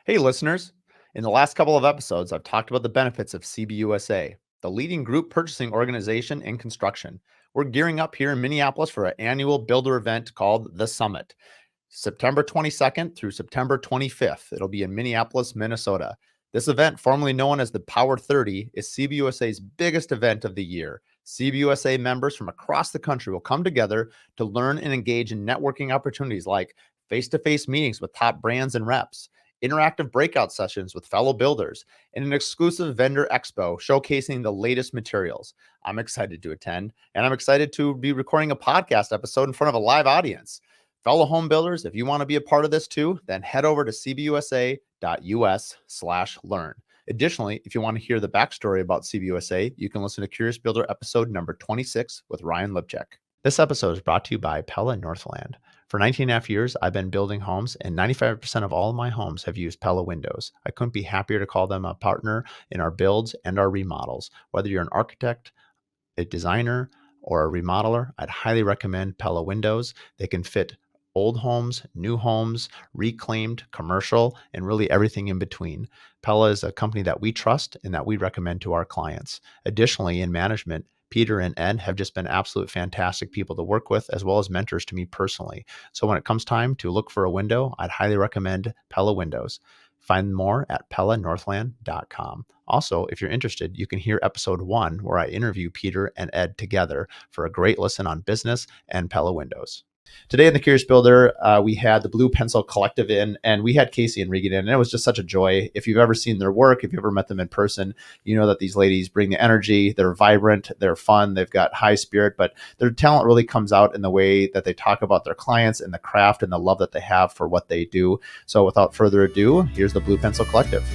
Hey, listeners. In the last couple of episodes, I've talked about the benefits of CBUSA, the leading group purchasing organization in construction. We're gearing up here in Minneapolis for an annual builder event called The Summit, September 22nd through September 25th. It'll be in Minneapolis, Minnesota. This event, formerly known as the Power 30, is CBUSA's biggest event of the year. CBUSA members from across the country will come together to learn and engage in networking opportunities like face-to-face meetings with top brands and reps, interactive breakout sessions with fellow builders, and an exclusive vendor expo showcasing the latest materials. I'm excited to attend, and I'm excited to be recording a podcast episode in front of a live audience. Fellow home builders, if you want to be a part of this too, then head over to cbusa.us/learn. Additionally, if you want to hear the backstory about CBUSA, you can listen to Curious Builder episode number 26 with Ryan Lipchek. This episode is brought to you by Pella Northland. For 19.5 years, I've been building homes, and 95% of all of my homes have used Pella windows. I couldn't be happier to call them a partner in our builds and our remodels. Whether you're an architect, a designer, or a remodeler, I'd highly recommend Pella windows. They can fit old homes, new homes, reclaimed, commercial, and really everything in between. Pella is a company that we trust and that we recommend to our clients. Additionally, in management, Peter and Ed have just been absolute fantastic people to work with, as well as mentors to me personally. So when it comes time to look for a window, I'd highly recommend Pella Windows. Find more at pellanorthland.com. Also, if you're interested, you can hear episode 1 where I interview Peter and Ed together for a great listen on business and Pella Windows. Today in the Curious Builder, we had the Blue Pencil Collective in, and we had Kasey and Regan in, and it was just such a joy. If you've ever seen their work, if you've ever met them in person, you know that these ladies bring the energy. They're vibrant, they're fun, they've got high spirit, but their talent really comes out in the way that they talk about their clients and the craft and the love that they have for what they do. So without further ado, here's the Blue Pencil Collective.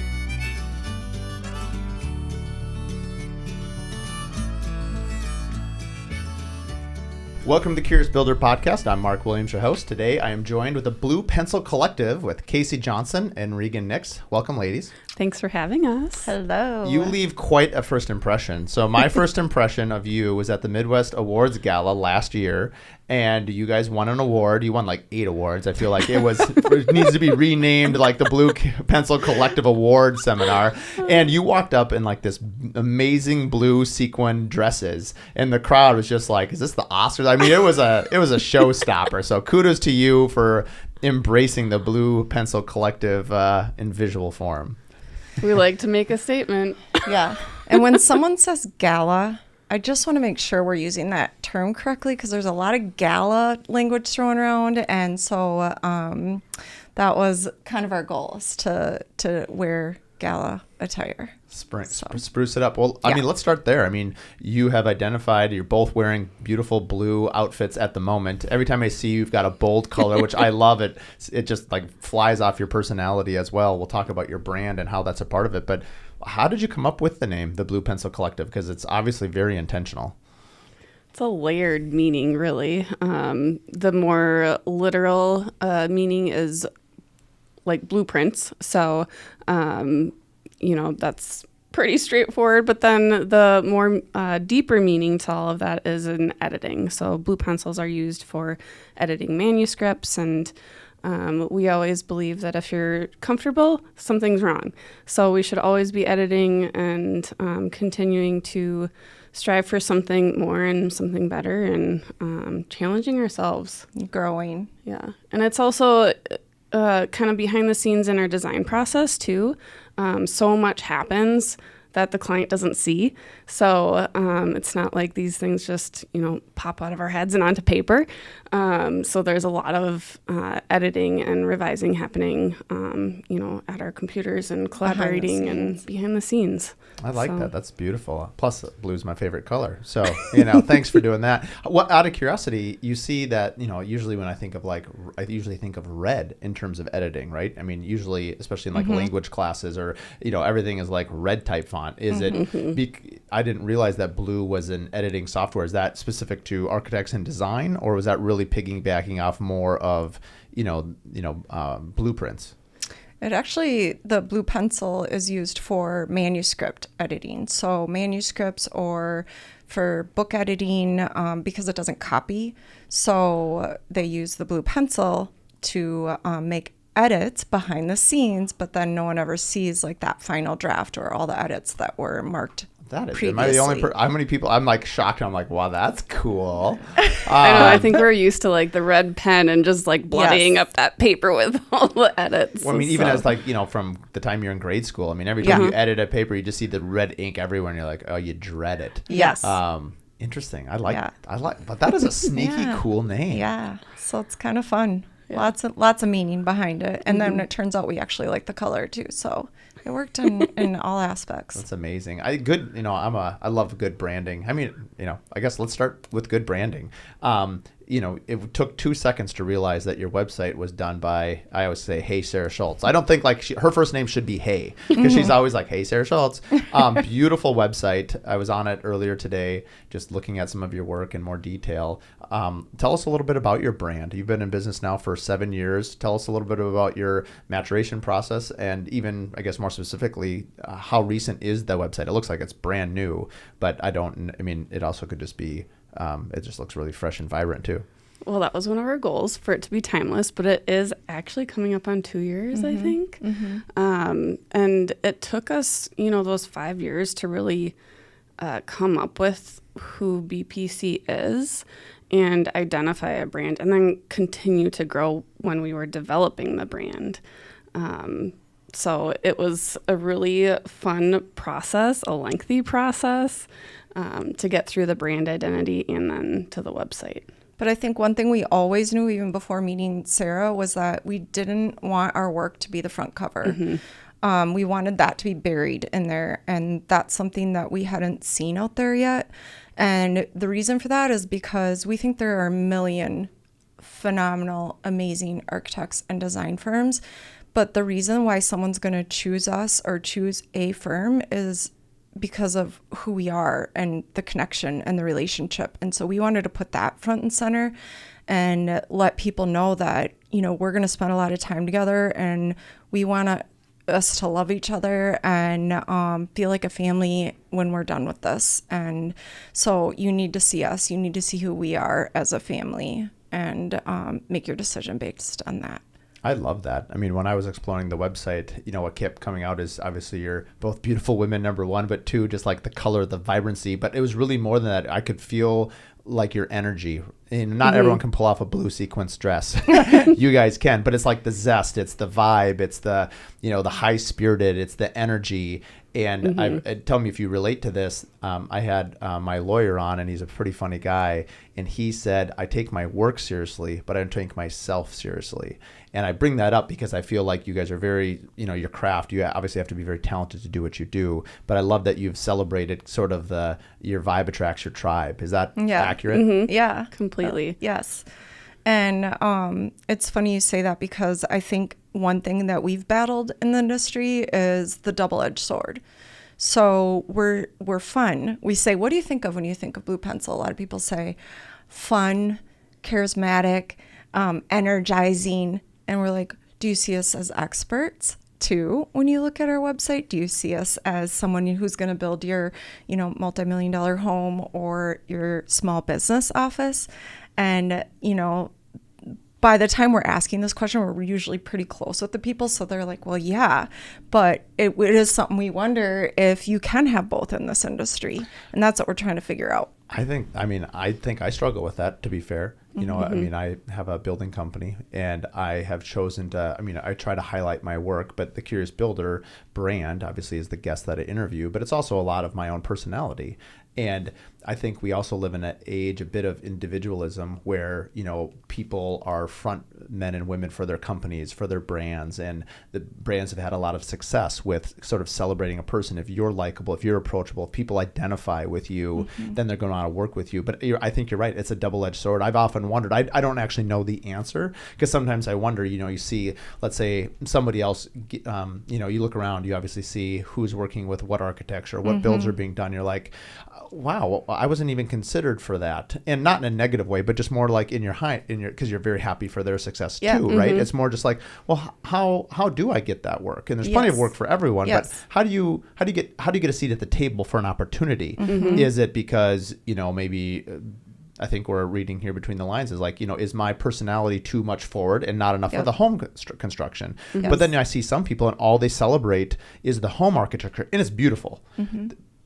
Welcome to the Curious Builder podcast. I'm Mark Williams, your host. Today, I am joined with the Blue Pencil Collective with Kasey Johnson and Regan Nix. Welcome, ladies. Thanks for having us. Hello. You leave quite a first impression. So my first impression of you was at the Midwest Awards Gala last year, and you guys won an award. You won like 8 awards. I feel like it needs to be renamed like the Blue Pencil Collective Award Seminar. And you walked up in like this amazing blue sequin dresses, and the crowd was just like, "Is this the Oscars?" I mean, it was a showstopper. So kudos to you for embracing the Blue Pencil Collective in visual form. We like to make a statement. Yeah. And when someone says gala, I just want to make sure we're using that term correctly, because there's a lot of gala language thrown around. And so that was kind of our goal, is to wear gala attire. Spruce it up. Well, I mean, let's start there. I mean, you have identified, you're both wearing beautiful blue outfits at the moment. Every time I see you, you've got a bold color, which I love. It just like flies off your personality as well. We'll talk about your brand and how that's a part of it. But how did you come up with the name, the Blue Pencil Collective? Because it's obviously very intentional. It's a layered meaning, really. The more literal meaning is like blueprints. So, that's pretty straightforward. But then the more deeper meaning to all of that is in editing. So blue pencils are used for editing manuscripts, and we always believe that if you're comfortable, something's wrong. So we should always be editing and continuing to strive for something more and something better, and challenging ourselves. Growing. Yeah. And it's also kind of behind the scenes in our design process too. So much happens that the client doesn't see. So it's not like these things just, pop out of our heads and onto paper. So there's a lot of editing and revising happening, at our computers and collaborating and behind the scenes. I like that. That's beautiful. Plus, blue's my favorite color. So, thanks for doing that. Out of curiosity, you see that, usually when I think of I usually think of red in terms of editing, right? I mean, usually, especially in language classes or, everything is like red type font. Is it, I didn't realize that blue was an editing software. Is that specific to architects and design, or was that really piggybacking off more of, blueprints? The blue pencil is used for manuscript editing. So manuscripts, or for book editing, because it doesn't copy. So they use the blue pencil to make edits behind the scenes, but then no one ever sees like that final draft or all the edits that were marked. That is. Previously. Am I the only how many people? I'm like shocked. I'm like, wow, that's cool. I know. I think we're used to like the red pen and just like bloodying up that paper with all the edits. Well, I mean, even as like, from the time you're in grade school, I mean, every time you edit a paper, you just see the red ink everywhere and you're like, oh, you dread it. Yes. Interesting. I like, but that is a sneaky cool name. Yeah. So it's kind of fun. Yeah. Lots of meaning behind it. And then it turns out we actually like the color too. So it worked in all aspects. That's amazing. I love good branding. I mean, I guess let's start with good branding. It took 2 seconds to realize that your website was done by, I always say, Hey, Sarah Schultz. I don't think like her first name should be Hey, because she's always like, Hey, Sarah Schultz. Beautiful website. I was on it earlier today, just looking at some of your work in more detail. Tell us a little bit about your brand. You've been in business now for 7 years. Tell us a little bit about your maturation process, and even, I guess, more specifically, how recent is the website? It looks like it's brand new, but it also could just be, it just looks really fresh and vibrant too. Well, that was one of our goals, for it to be timeless, but it is actually coming up on 2 years, I think. And it took us, those 5 years to really come up with who BPC is and identify a brand, and then continue to grow when we were developing the brand. So it was a really fun process, a lengthy process, to get through the brand identity and then to the website. But I think one thing we always knew, even before meeting Sarah, was that we didn't want our work to be the front cover. We wanted that to be buried in there. And that's something that we hadn't seen out there yet. And the reason for that is because we think there are a million phenomenal, amazing architects and design firms. But the reason why someone's going to choose us or choose a firm is because of who we are and the connection and the relationship. And so we wanted to put that front and center and let people know that, we're going to spend a lot of time together, and we want us to love each other and feel like a family when we're done with this. And so you need to see us. You need to see who we are as a family, and make your decision based on that. I love that. I mean, when I was exploring the website, what kept coming out is obviously you're both beautiful women, number one, but two, just like the color, the vibrancy. But it was really more than that. I could feel like your energy. And not everyone can pull off a blue sequence dress. You guys can, but it's like the zest, it's the vibe, it's the, the high spirited, it's the energy. And tell me if you relate to this. I had my lawyer on, and he's a pretty funny guy. And he said, I take my work seriously, but I don't take myself seriously. And I bring that up because I feel like you guys are very, your craft, you obviously have to be very talented to do what you do. But I love that you've celebrated sort of your vibe attracts your tribe. Is that accurate? Yeah, completely. Yes. And it's funny you say that, because I think one thing that we've battled in the industry is the double-edged sword. So we're fun. We say, what do you think of when you think of Blue Pencil? A lot of people say fun, charismatic, energizing. And we're like, do you see us as experts too when you look at our website? Do you see us as someone who's going to build your, multi-million-dollar home or your small business office? And, by the time we're asking this question, we're usually pretty close with the people. So they're like, well, yeah, but it is something we wonder if you can have both in this industry. And that's what we're trying to figure out. I think I struggle with that, to be fair. I have a building company, and I have chosen to, I try to highlight my work, but the Curious Builder brand obviously is the guest that I interview, but it's also a lot of my own personality. And I think we also live in an age, a bit of individualism, where, people are front men and women for their companies, for their brands. And the brands have had a lot of success with sort of celebrating a person. If you're likable, if you're approachable, if people identify with you, then they're going to want to work with you. But I think you're right. It's a double-edged sword. I've often wondered, I don't actually know the answer, because sometimes I wonder, you see, let's say somebody else, you look around, you obviously see who's working with what architecture, what builds are being done. You're like, wow, I wasn't even considered for that. And not in a negative way, but just more like because you're very happy for their success too, right? It's more just like, well, how do I get that work? And there's plenty of work for everyone, but how do you get a seat at the table for an opportunity? Is it because, maybe I think we're reading here between the lines is like, is my personality too much forward and not enough for the home construction? Yes. But then I see some people and all they celebrate is the home architecture, and it's beautiful.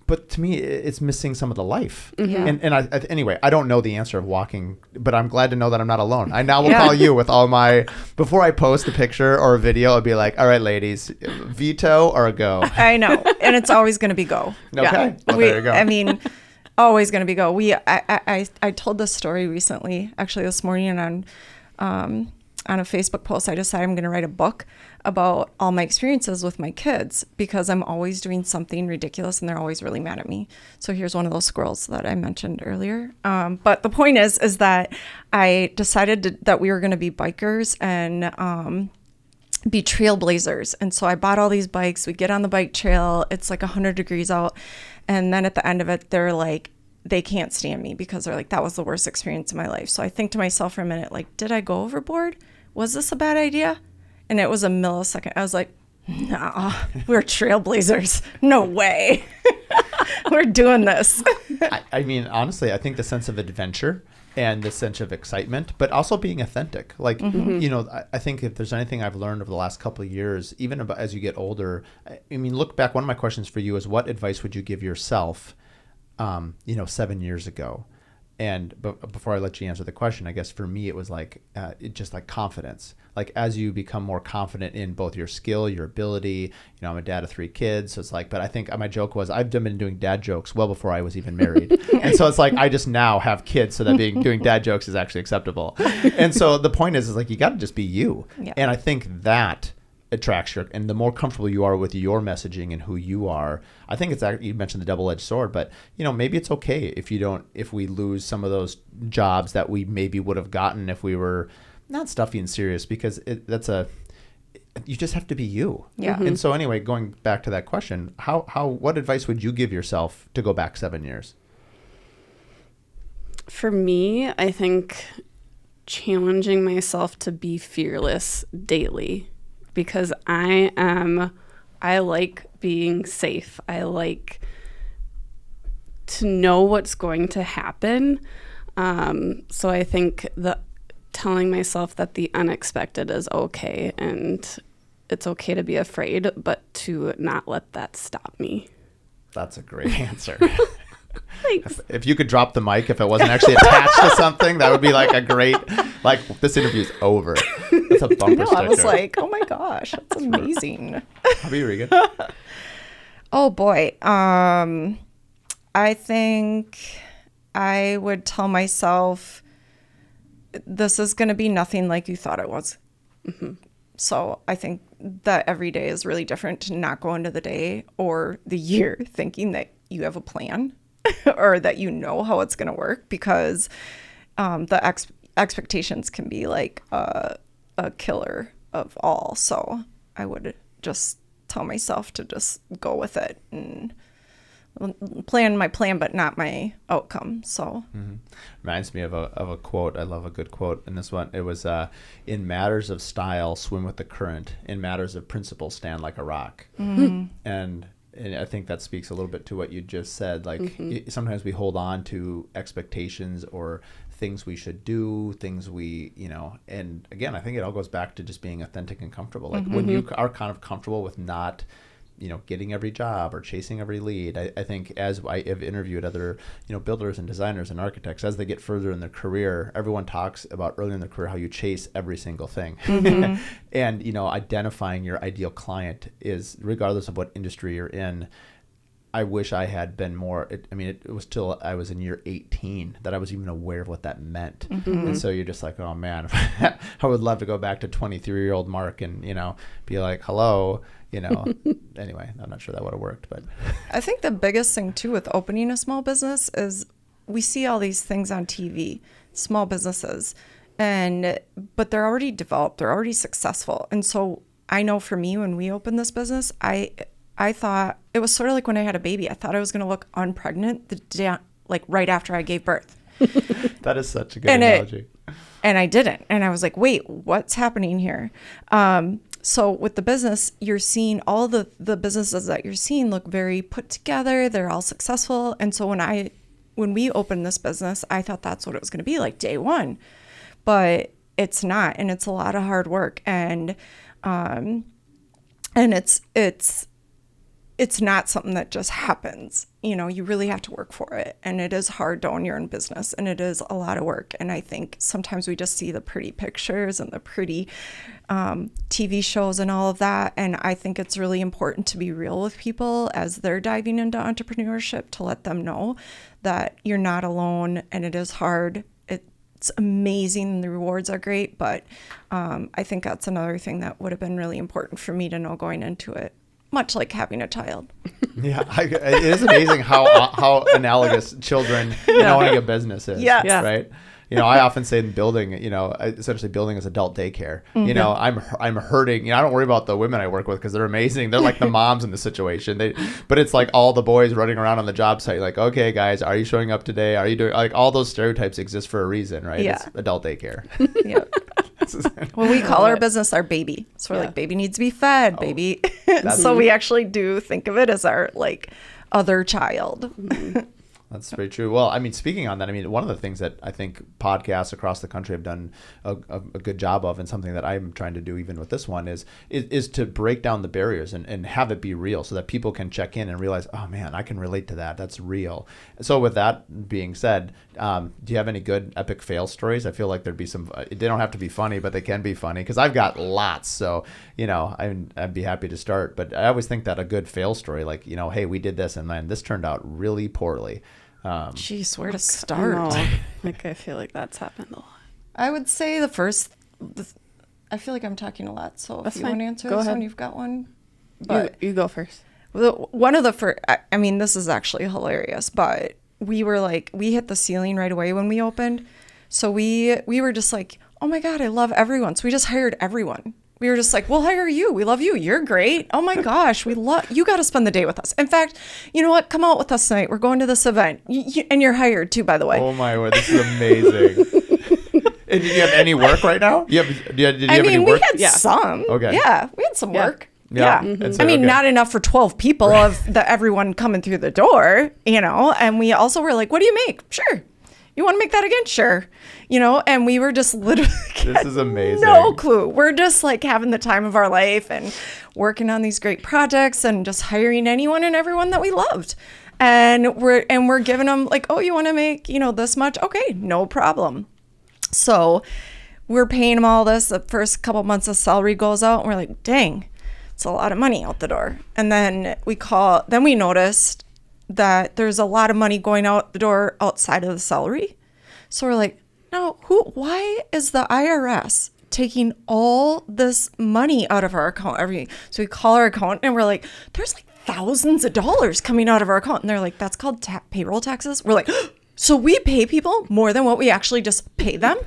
But to me, it's missing some of the life. And anyway, I don't know the answer of walking, but I'm glad to know that I'm not alone. I now will call you with all my, before I post a picture or a video, I'll be like, all right, ladies, veto or a go? I know. And it's always going to be go. Okay. Well, there you go. I mean, always going to be go. I told this story recently, actually this morning on a Facebook post. I decided I'm going to write a book about all my experiences with my kids because I'm always doing something ridiculous and they're always really mad at me. So here's one of those squirrels that I mentioned earlier. But the point is that I decided that we were going to be bikers and be trailblazers. And so I bought all these bikes. We get on the bike trail. It's like 100 degrees out. And then at the end of it, they're like, they can't stand me because they're like, that was the worst experience of my life. So I think to myself for a minute, like, did I go overboard? Was this a bad idea? And it was a millisecond. I was like, no, we're trailblazers. No way. We're doing this. I mean, honestly, I think the sense of adventure and the sense of excitement, but also being authentic. Like, I think if there's anything I've learned over the last couple of years, even about as you get older, I mean, look back, one of my questions for you is what advice would you give yourself, 7 years ago? But before I let you answer the question, I guess for me, it was like, just like confidence. Like as you become more confident in both your skill, your ability, I'm a dad of 3 kids. So it's like, but I think my joke was I've been doing dad jokes well before I was even married. And so it's like, I just now have kids so that doing dad jokes is actually acceptable. And so the point is like, you got to just be you. Yeah. And I think that attracts and the more comfortable you are with your messaging and who you are, I think it's you mentioned the double-edged sword, but maybe it's okay if we lose some of those jobs that we maybe would have gotten if we were not stuffy and serious, because you just have to be you. Yeah. And so anyway, going back to that question, what advice would you give yourself to go back 7 years? For me, I think challenging myself to be fearless daily. Because I like being safe. I like to know what's going to happen. So I think telling myself that the unexpected is okay and it's okay to be afraid, but to not let that stop me. That's a great answer. Thanks. If you could drop the mic, if it wasn't actually attached to something, that would be like a great, like this interview's over. That's a bumper sticker. I was like, oh my gosh, that's amazing. How about you, Regan? Oh boy. I think I would tell myself this is going to be nothing like you thought it was. Mm-hmm. So I think that every day is really different to not go into the day or the year thinking that you have a plan or that you know how it's going to work, because the expectations can be like a killer of all. So I would just tell myself to just go with it and plan my plan, but not my outcome. So reminds me of a quote. I love a good quote. And this one, it was in matters of style, swim with the current. In matters of principle, stand like a rock. Mm-hmm. And I think that speaks a little bit to what you just said. Like sometimes we hold on to expectations or things we should do, things we, and again, I think it all goes back to just being authentic and comfortable. Like when you are kind of comfortable with not, getting every job or chasing every lead. I think as I have interviewed other, builders and designers and architects, as they get further in their career, everyone talks about early in their career how you chase every single thing. Mm-hmm. And, identifying your ideal client is, regardless of what industry you're in, I wish I had been more, it was till I was in year 18 that I was even aware of what that meant. Mm-hmm. And so you're just like, oh man, I would love to go back to 23-year-old Mark and, be like, hello, anyway, I'm not sure that would have worked, but. I think the biggest thing too with opening a small business is we see all these things on TV, small businesses, but they're already developed, they're already successful. And so I know for me, when we opened this business, I thought it was sort of like when I had a baby. I thought I was going to look unpregnant the day, like right after I gave birth. That is such a good analogy. And I didn't. And I was like, wait, what's happening here? So with the business, you're seeing all the businesses that you're seeing look very put together. They're all successful. And so when I when we opened this business, I thought that's what it was going to be like day one, but it's not. And it's a lot of hard work. And it's not something that just happens. You know, you really have to work for it. And it is hard to own your own business, and it is a lot of work. And I think sometimes we just see the pretty pictures and the pretty TV shows and all of that. And I think it's really important to be real with people as they're diving into entrepreneurship, to let them know that you're not alone and it is hard. It's amazing and the rewards are great. But I think that's another thing that would have been really important for me to know going into it. Much like having a child. Yeah, it is amazing how analogous children and owning a business is. Yes. Right. You know, I often say in building, essentially building is adult daycare. You know, I'm hurting. You know, I don't worry about the women I work with because they're amazing. They're like the moms in the situation. But it's like all the boys running around on the job site. Like, okay, guys, are you showing up today? Are you doing, like, all those stereotypes exist for a reason, right? Yeah. It's adult daycare. Yeah. Well, we call our business our baby. So we're like, baby needs to be fed, baby. So we actually do think of it as our like other child. That's very true. Well, I mean, speaking on that, I mean, one of the things that I think podcasts across the country have done a good job of, and something that I'm trying to do even with this one, is to break down the barriers and have it be real, so that people can check in and realize, oh man, I can relate to that. That's real. So with that being said, do you have any good epic fail stories? I feel like there'd be some. They don't have to be funny, but they can be funny, because I've got lots. So I'd be happy to start. But I always think that a good fail story, like, hey, we did this and man, this turned out really poorly. Geez, where to start? I feel like that's happened a lot. I would say I feel like I'm talking a lot. So That's if you fine. want to answer Go this ahead. one, you've got one. But You go first. one of the first, I mean, this is actually hilarious, but we hit the ceiling right away when we opened. So we were just like, oh my God, I love everyone. So we just hired everyone. We were just like, we'll hire you. We love you. You're great. Oh my gosh, you got to spend the day with us. In fact, you know what? Come out with us tonight. We're going to this event. And you're hired too, by the way. Oh my word, this is amazing. And do you have any work right now? Did you have any work? We had some. Okay. Yeah, we had some work. Yeah. Yeah. Mm-hmm. I mean, not enough for 12 people of everyone coming through the door, and we also were like, what do you make? Sure. You want to make that again? Sure. And we were just literally this is amazing. No clue. We're just like having the time of our life and working on these great projects and just hiring anyone and everyone that we loved. And we're giving them like, oh, you want to make, this much? Okay, no problem. So we're paying them all this. The first couple months of salary goes out and we're like, dang, it's a lot of money out the door. And then we noticed that there's a lot of money going out the door outside of the salary. So we're like, now why is the IRS taking all this money out of our account so we call our account and we're like, there's like thousands of dollars coming out of our account. And they're like, that's called payroll taxes. We're like, so we pay people more than what we actually just pay them?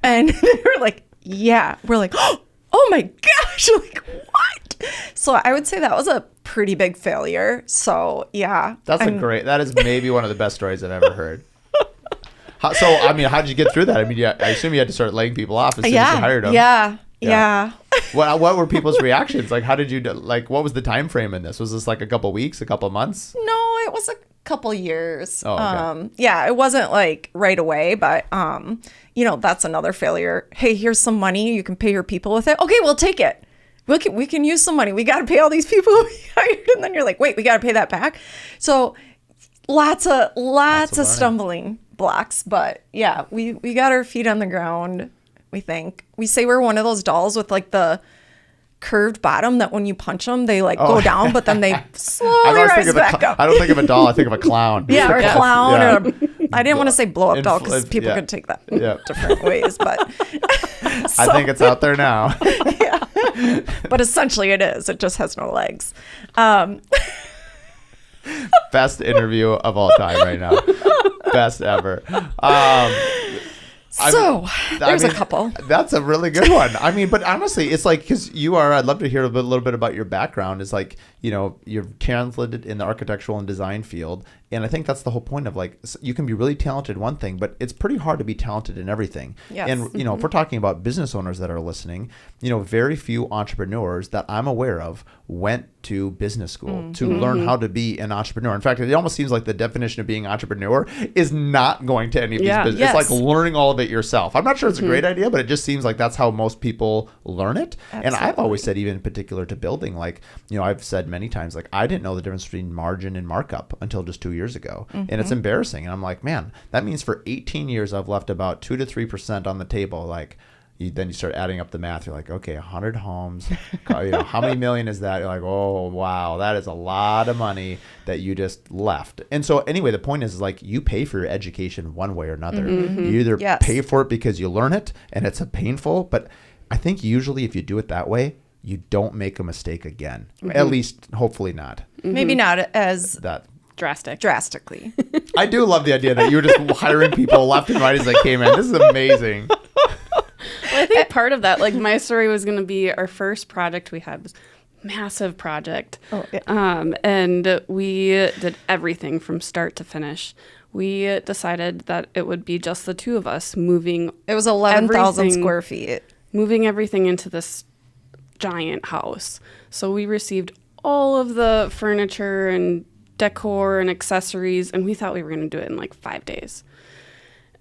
And they're like, yeah. We're like, oh my gosh, like what? So I would say that was a pretty big failure. So yeah. That is maybe one of the best stories I've ever heard. How did you get through that? I mean, I assume you had to start laying people off as soon as you hired them. Yeah. What were people's reactions? Like, how did you, like, what was the time frame in this? Was this like a couple weeks, a couple months? No, it was a couple years. Oh, okay. Yeah, it wasn't like right away, but that's another failure. Hey, here's some money. You can pay your people with it. Okay, we'll take it. We can use some money. We got to pay all these people we hired. And then you're like, wait, we got to pay that back. So lots of stumbling blocks, but yeah, we got our feet on the ground. We think we say we're one of those dolls with like the curved bottom that when you punch them, they like go down, but then they slowly rise back up. I don't think of a doll. I think of a clown. Yeah, or a clown. Yeah. Or I didn't want to say blow up doll because people could take that different ways, but I think it's out there now. Yeah, but essentially it is. It just has no legs. Best interview of all time right now. Best ever. There's a couple. That's a really good one. I mean, but honestly, it's like, because I'd love to hear a little bit about your background. It's like, you're talented in the architectural and design field, And I think that's the whole point of like, you can be really talented in one thing, but it's pretty hard to be talented in everything. Yes. And, you know, if we're talking about business owners that are listening, you know, very few entrepreneurs that I'm aware of went to business school to learn how to be an entrepreneur. In fact, it almost seems like the definition of being an entrepreneur is not going to any of these businesses. Yes. It's like learning all of it yourself. I'm not sure it's a great idea, but it just seems like that's how most people learn it. Absolutely. And I've always said, even in particular to building, like, you know, I've said many times, like, I didn't know the difference between margin and markup until just 2 years ago. And it's embarrassing. And I'm like, man, that means for 18 years, I've left about 2 to 3% on the table. Like, then you start adding up the math. You're like, okay, 100 homes. You know, how many million is that? You're like, oh, wow, that is a lot of money that you just left. And so anyway, the point is like, you pay for your education one way or another. You either pay for it because you learn it and it's a painful, but I think usually if you do it that way, you don't make a mistake again. At least, hopefully not. Maybe not as That. drastically. I do love the idea that you're just hiring people left and right as they came in. This is amazing. Well, I think part of that, like my story was going to be our first project we had was massive project. Oh, yeah. And we did everything from start to finish. We decided that it would be just the two of us moving. It was 11,000 everything- square feet. Moving everything into this giant house. So we received all of the furniture and decor and accessories, and we thought we were going to do it in like 5 days.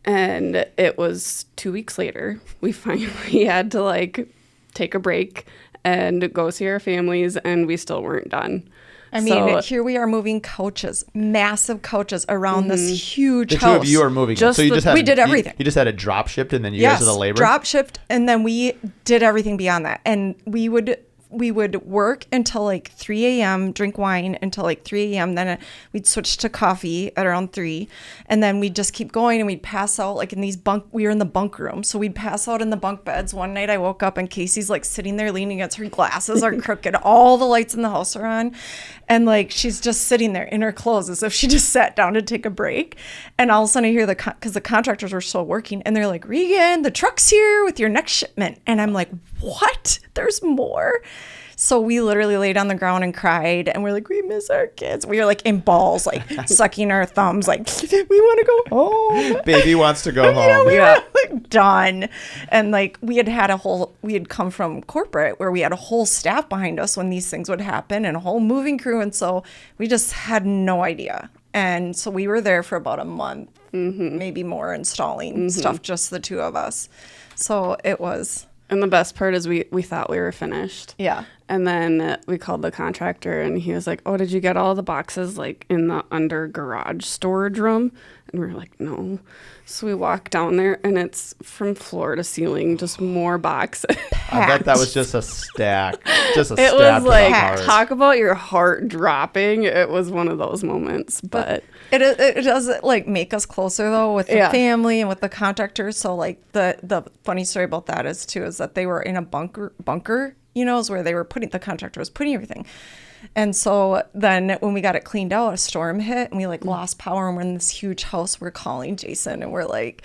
And it was 2 weeks later, we finally had to like take a break and go see our families, and we still weren't done. I mean, here we are moving couches, massive couches around this huge The house. two of you are moving. Just so you the- just had we did everything. You just had it drop shipped, and then you guys are the labor. drop shipped, and then we did everything beyond that. And we would work until like 3 a.m., drink wine until like 3 a.m. Then we'd switch to coffee at around 3. And then we'd just keep going, and we'd pass out like in these we were in the bunk room. So we'd pass out in the bunk beds. One night I woke up and Kasey's like sitting there leaning against, her glasses are crooked. All the lights in the house are on. And like, she's just sitting there in her clothes as if she just sat down to take a break. And all of a sudden I hear because the contractors were still working, and they're like, Regan, the truck's here with your next shipment. And I'm like, what? There's more? So we literally laid on the ground and cried, and we're like, we miss our kids. We were like in balls, like sucking our thumbs, like, we want to go home. Baby wants to go home. Yeah, we were like done. And like we had come from corporate where we had a whole staff behind us when these things would happen, and a whole moving crew. And so we just had no idea. And so we were there for about a month, maybe more, installing stuff, just the two of us. So it was. And the best part is we thought we were finished. Yeah. And then we called the contractor, and he was like, oh, did you get all the boxes like in the under garage storage room? And we were like, no. So we walk down there, and it's from floor to ceiling, just more boxes. I bet that was just a stack. Just a It stack was of like, cars. talk about your heart dropping. It was one of those moments. But It does like make us closer though with the Yeah. family and with the contractors. So like the funny story about that is that they were in a bunker, you know, is where they were the contractor was putting everything. And so then when we got it cleaned out, a storm hit, and we like lost power, and we're in this huge house. We're calling Jason, and we're like,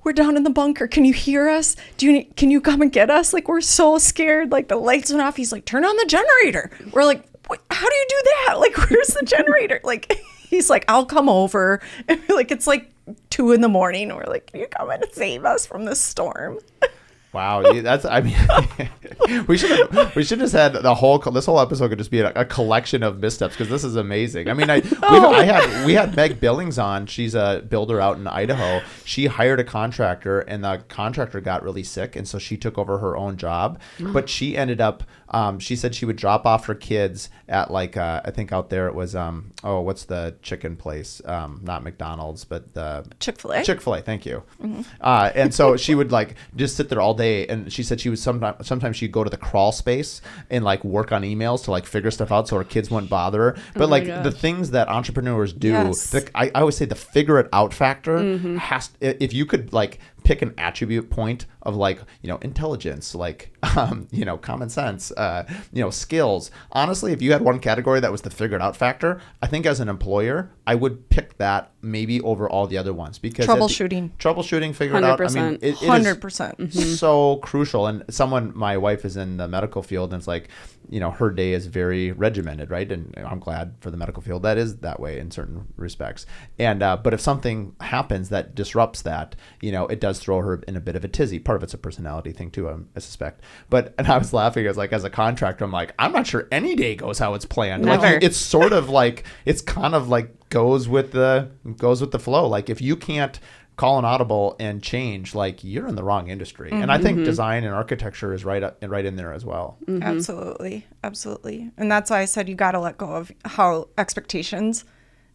we're down in the bunker. Can you hear us? Can you come and get us? Like, we're so scared. Like, the lights went off. He's like, turn on the generator. We're like, how do you do that? Like, where's the generator? Like, he's like, I'll come over. And we're like, it's like 2 a.m. And we're like, can you come and save us from this storm? Wow, that's. I mean, we should have just had this whole episode could just be a collection of missteps, because this is amazing. I mean, we had Meg Billings on. She's a builder out in Idaho. She hired a contractor, and the contractor got really sick, and so she took over her own job. But she ended up. She said she would drop off her kids at like I think out there it was what's the chicken place? Not McDonald's, but the Chick-fil-A. Chick-fil-A, thank you. And so she would like just sit there all day, and she said she would sometimes she'd go to the crawl space and like work on emails to like figure stuff out so her kids wouldn't bother her. But like the things that entrepreneurs do, Yes. I always say the figure it out factor if you could like pick an attribute point of like, you know, intelligence, like, you know, common sense, you know, skills. Honestly, if you had one category that was the figure it out factor, I think as an employer, I would pick that maybe over all the other ones, because troubleshooting, figure it out. I mean, 100%. it is 100%. so crucial. And my wife is in the medical field, and it's like, her day is very regimented, right? And I'm glad for the medical field that is that way in certain respects. And but if something happens that disrupts that, it does throw her in a bit of a tizzy. Part of it's a personality thing too, I suspect. And I was laughing. I was like, as a contractor, I'm like, I'm not sure any day goes how it's planned. Never. Like, it's sort of like, it's kind of like goes with the flow. Like, if you can't call an audible and change, like, you're in the wrong industry. And I think design and architecture is right in there as well. Absolutely. And that's why I said you got to let go of how expectations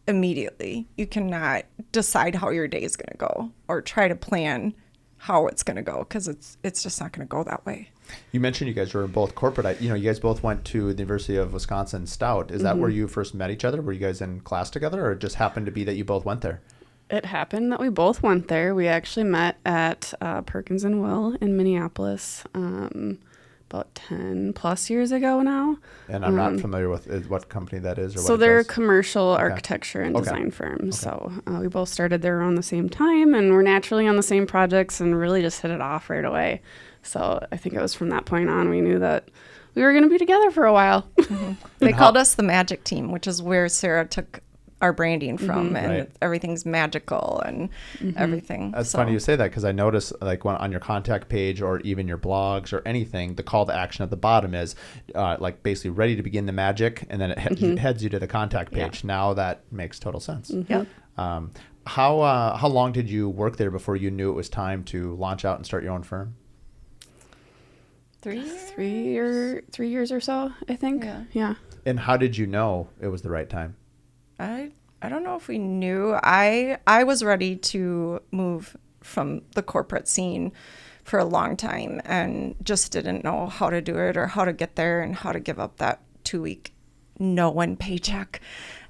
immediately. You cannot decide how your day is going to go or try to plan how it's going to go, because it's just not going to go that way. You mentioned you guys were both corporate. You guys both went to the University of Wisconsin Stout. Is that where you first met each other? Were you guys in class together, or it just happened to be that you both went there? It happened that we both went there. We actually met at Perkins and Will in Minneapolis about 10 plus years ago now. And I'm not familiar with what company that is. Or so what they're a commercial architecture and design firm. Okay. So we both started there around the same time, and we're naturally on the same projects and really just hit it off right away. So I think it was from that point on we knew that we were going to be together for a while. They called us the Magic Team, which is where Sarah took our branding from, and everything's magical and everything. That's funny you say that, because I notice, like, when on your contact page or even your blogs or anything, the call to action at the bottom is like basically ready to begin the magic, and then it heads you to the contact page. Now that makes total sense. How long did you work there before you knew it was time to launch out and start your own firm? 3 years or so, I think. Yeah. And how did you know it was the right time? I don't know if we knew. I was ready to move from the corporate scene for a long time and just didn't know how to do it or how to get there and how to give up that 2-week no-one paycheck.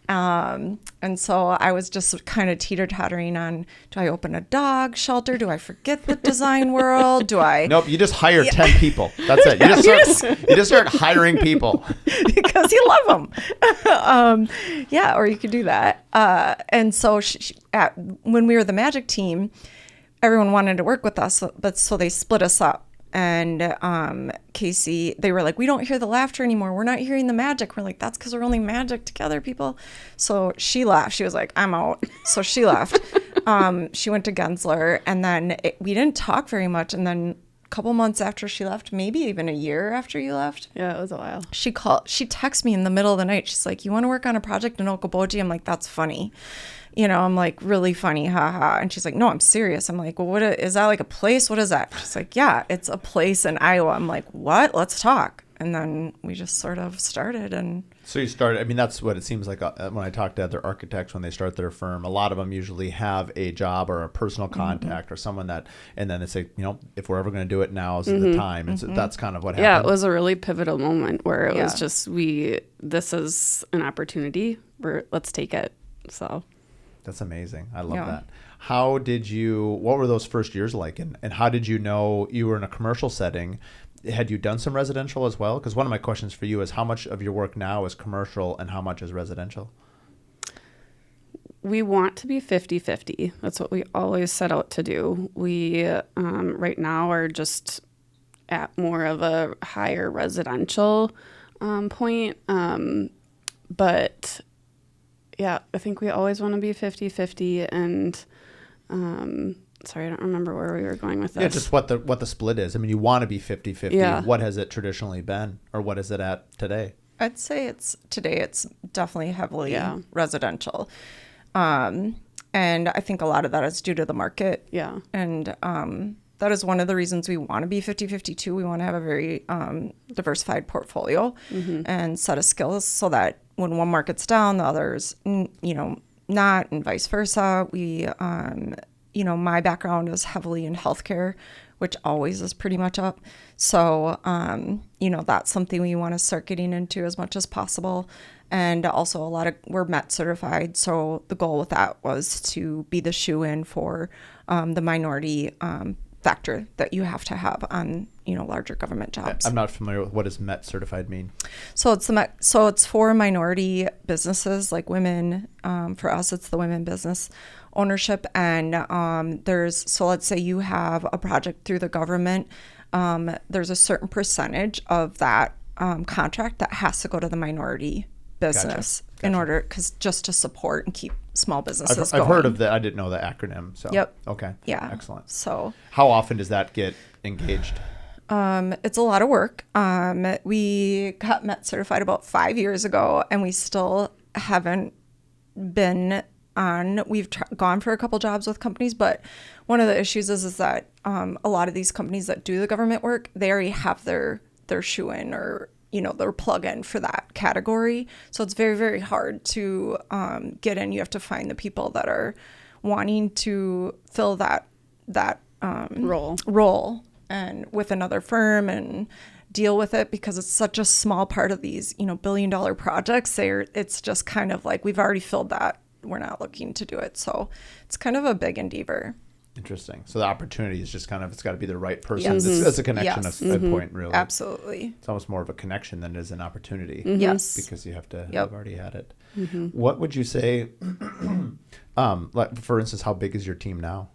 And so I was just kind of teeter-tottering on, do I open a dog shelter? Do I forget the design world? Do I? Nope, you just hire 10 people. That's it. You just start hiring people. Because you love them. Or you could do that. And so when we were the Magic Team, everyone wanted to work with us, but so they split us up. And Kasey, they were like, we don't hear the laughter anymore. We're not hearing the magic. We're like, that's because we're only magic together, people. So she left. She was like, I'm out. So she left. She went to Gensler, and then we didn't talk very much. And then a couple months after she left, maybe even a year after you left. Yeah, it was a while. She texted me in the middle of the night. She's like, you want to work on a project in Okoboji? I'm like, that's funny. I'm like, really funny, haha. And she's like, no, I'm serious. I'm like, well, is that like a place? What is that? She's like, yeah, it's a place in Iowa. I'm like, what? Let's talk. And then we just sort of started. And so you started, I mean, that's what it seems like when I talk to other architects when they start their firm. A lot of them usually have a job or a personal contact or someone that, and then they say, if we're ever going to do it, now is the time. And so that's kind of what happened. Yeah, it was a really pivotal moment where it was just, this is an opportunity. Let's take it. So. That's amazing. I love that. What were those first years like? And how did you know you were in a commercial setting? Had you done some residential as well? Because one of my questions for you is how much of your work now is commercial and how much is residential? We want to be 50-50. That's what we always set out to do. We right now are just at more of a higher residential point. But yeah, I think we always want to be 50-50, and sorry, I don't remember where we were going with this. Yeah, just what the split is. I mean, you want to be 50-50. Yeah. What has it traditionally been, or what is it at today? I'd say it's definitely heavily residential. And I think a lot of that is due to the market. Yeah. And that is one of the reasons we want to be 50-50 too. We want to have a very diversified portfolio and set of skills so that when one market's down, the others, not, and vice versa. We, my background is heavily in healthcare, which always is pretty much up. So, that's something we want to start getting into as much as possible. And also we're MET certified. So the goal with that was to be the shoe-in for the minority factor that you have to have on, larger government jobs. I'm not familiar with what does MET certified mean. So it's for minority businesses like women. For us, it's the women business ownership. And let's say you have a project through the government. There's a certain percentage of that contract that has to go to the minority business in order, just to support and keep small businesses going. I've heard of that. I didn't know the acronym. So Yep. Okay. Yeah. Excellent. So how often does that get engaged? it's a lot of work. We got MET certified about 5 years ago, and we still haven't been on. We've gone for a couple jobs with companies, but one of the issues is that a lot of these companies that do the government work, they already have their shoe in, or their plug in for that category. So it's very, very hard to get in. You have to find the people that are wanting to fill that role and with another firm and deal with it, because it's such a small part of these, billion-dollar projects. It's just kind of like, we've already filled that. We're not looking to do it. So it's kind of a big endeavor. Interesting. So the opportunity is just it's got to be the right person. Yes. It's a connection point, really. Absolutely. It's almost more of a connection than it is an opportunity. Mm-hmm. Yes. Because you have to have already had it. Mm-hmm. What would you say, like, for instance, how big is your team now?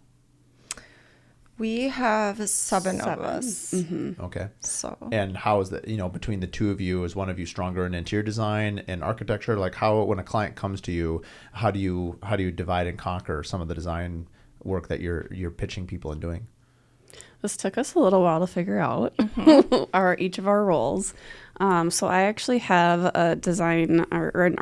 We have seven of us. Mm-hmm. Okay. So. And how is that, between the two of you, is one of you stronger in interior design and architecture? Like, when a client comes to you, how do you divide and conquer some of the design work that you're pitching people and doing? This took us a little while to figure out each of our roles. So I actually have a design or an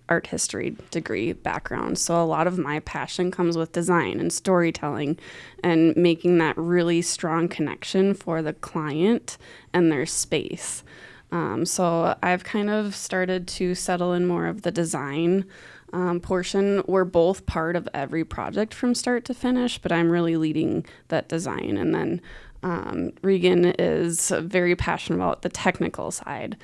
art history degree background. So a lot of my passion comes with design and storytelling and making that really strong connection for the client and their space. So I've kind of started to settle in more of the design portion. We're both part of every project from start to finish, but I'm really leading that design. And then Regan is very passionate about the technical side.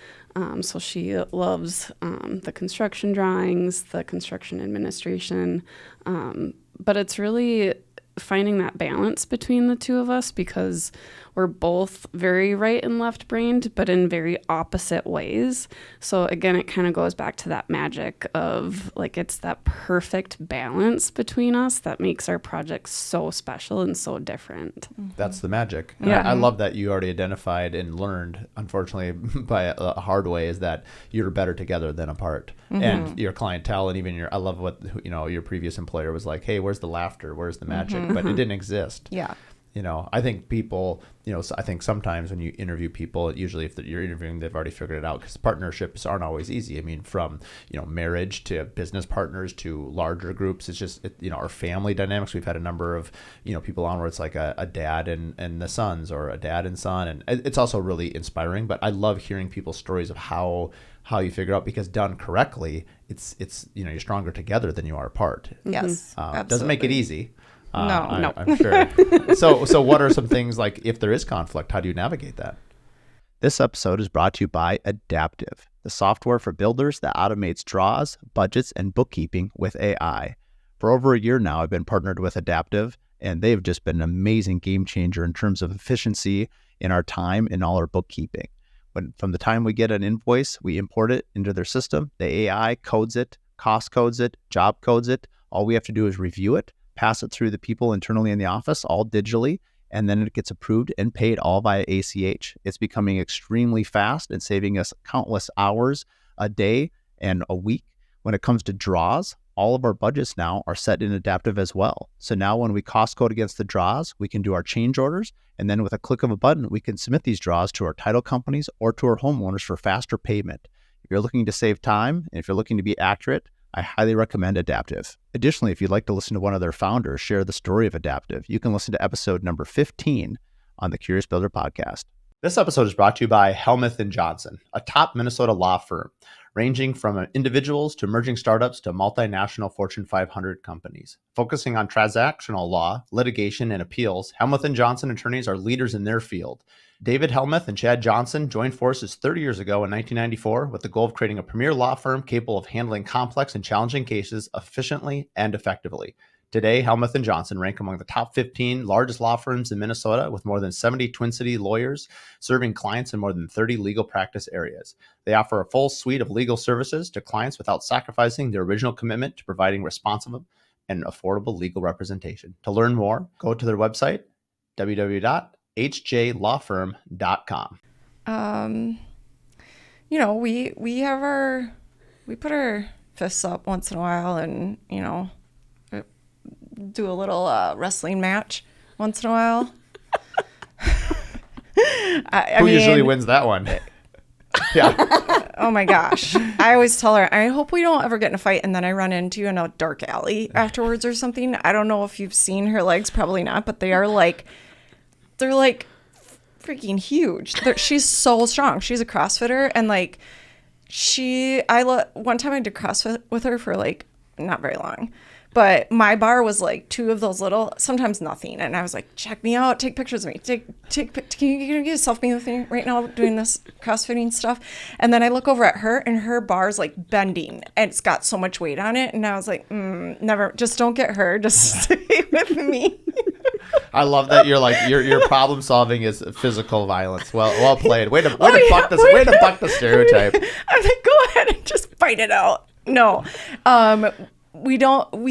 So she loves the construction drawings, the construction administration. But it's really finding that balance between the two of us, because we're both very right and left brained, but in very opposite ways. So again, it kind of goes back to that magic of, like, it's that perfect balance between us that makes our projects so special and so different. That's the magic. Yeah. I love that you already identified and learned, unfortunately, by a hard way, is that you're better together than apart. Mm-hmm. And your clientele, and even I love what, your previous employer was like, hey, where's the laughter? Where's the magic? Mm-hmm. But it didn't exist. Yeah. I think people, I think sometimes when you interview people, usually if you're interviewing, they've already figured it out, because partnerships aren't always easy. I mean, from, marriage to business partners to larger groups, it's just, our family dynamics. We've had a number of, people on where it's like a dad and the sons, or a dad and son. And it's also really inspiring, but I love hearing people's stories of how you figure out, because done correctly, it's you're stronger together than you are apart. Yes. It doesn't make it easy. No. I'm sure. So what are some things, like, if there is conflict, how do you navigate that? This episode is brought to you by Adaptive, the software for builders that automates draws, budgets, and bookkeeping with AI. For over a year now, I've been partnered with Adaptive, and they've just been an amazing game changer in terms of efficiency in our time and all our bookkeeping. From the time we get an invoice, we import it into their system. The AI codes it, cost codes it, job codes it. All we have to do is review it, pass it through the people internally in the office, all digitally, and then it gets approved and paid all via ACH. It's becoming extremely fast and saving us countless hours a day and a week. When it comes to draws, all of our budgets now are set in Adaptive as well. So now when we cost code against the draws, we can do our change orders, and then with a click of a button, we can submit these draws to our title companies or to our homeowners for faster payment. If you're looking to save time, and if you're looking to be accurate, I highly recommend Adaptive. Additionally, if you'd like to listen to one of their founders share the story of Adaptive, you can listen to episode number 15 on the Curious Builder podcast. This episode is brought to you by Helmuth & Johnson, a top Minnesota law firm, ranging from individuals to emerging startups to multinational Fortune 500 companies. Focusing on transactional law, litigation, and appeals, Helmuth & Johnson attorneys are leaders in their field. David Helmuth and Chad Johnson joined forces 30 years ago in 1994 with the goal of creating a premier law firm capable of handling complex and challenging cases efficiently and effectively. Today, Helmuth and Johnson rank among the top 15 largest law firms in Minnesota with more than 70 Twin City lawyers serving clients in more than 30 legal practice areas. They offer a full suite of legal services to clients without sacrificing their original commitment to providing responsive and affordable legal representation. To learn more, go to their website, www.hjlawfirm.com. We put our fists up once in a while and, do a little wrestling match once in a while. Who usually wins that one? Yeah. Oh my gosh. I always tell her, I hope we don't ever get in a fight and then I run into you in a dark alley afterwards or something. I don't know if you've seen her legs, probably not, but they're like freaking huge. She's so strong. She's a CrossFitter, and like one time I did CrossFit with her for like not very long. But my bar was like two of those little, sometimes nothing. And I was like, check me out, take pictures of me. Can you get a selfie with me right now doing this CrossFitting stuff? And then I look over at her and her bar's like bending and it's got so much weight on it. And I was like, never, just don't get her. Just stay with me. I love that you're like, your problem solving is physical violence. Well played. Way to buck the stereotype. I'm like, go ahead and just fight it out. No. We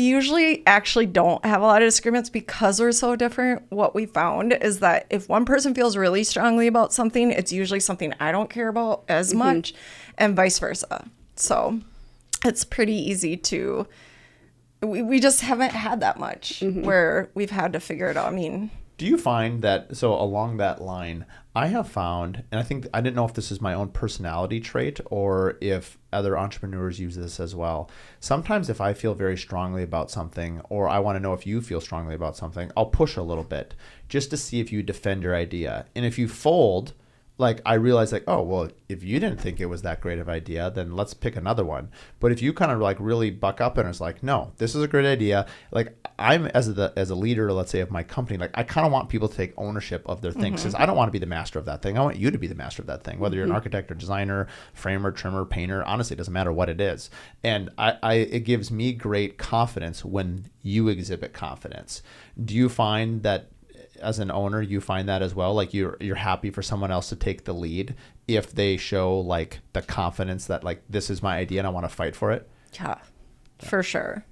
usually actually don't have a lot of disagreements because we're so different. What we found is that if one person feels really strongly about something, it's usually something I don't care about as much, and vice versa. So it's pretty easy to, we just haven't had that much where we've had to figure it out. I mean, do you find that, so along that line, I have found, and I didn't know if this is my own personality trait or if other entrepreneurs use this as well. Sometimes if I feel very strongly about something, or I want to know if you feel strongly about something, I'll push a little bit just to see if you defend your idea. And if you fold, like I realize like, oh, well, if you didn't think it was that great of an idea, then let's pick another one. But if you kind of like really buck up and it's like, no, this is a great idea. Like I'm as a leader, let's say, of my company, like I kind of want people to take ownership of their things because I don't want to be the master of that thing. I want you to be the master of that thing, whether you're an architect or designer, framer, trimmer, painter. Honestly, it doesn't matter what it is. And it gives me great confidence when you exhibit confidence. Do you find that as an owner, you find that as well? Like you're happy for someone else to take the lead if they show like the confidence that like, this is my idea and I want to fight for it? Yeah, for sure.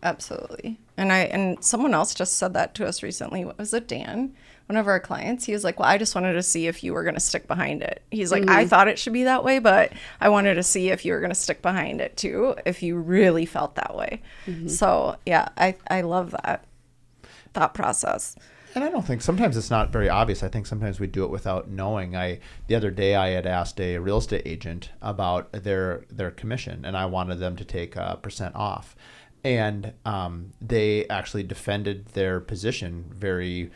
Absolutely. And someone else just said that to us recently. What was it, Dan? One of our clients, he was like, well, I just wanted to see if you were going to stick behind it. He's like, I thought it should be that way, but I wanted to see if you were going to stick behind it too, if you really felt that way. So yeah, I love that thought process. And I don't think, sometimes it's not very obvious. I think sometimes we do it without knowing. The other day I had asked a real estate agent about their commission, and I wanted them to take % off. And they actually defended their position very,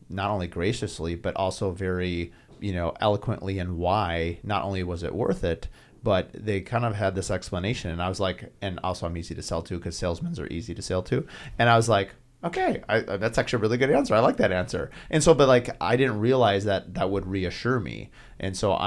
not only graciously, but also very, eloquently, and why not only was it worth it, but they kind of had this explanation. And I was like, and also I'm easy to sell to because salesmen are easy to sell to. And I was like, okay, that's actually a really good answer. I like that answer. And so, but like, I didn't realize that would reassure me. And so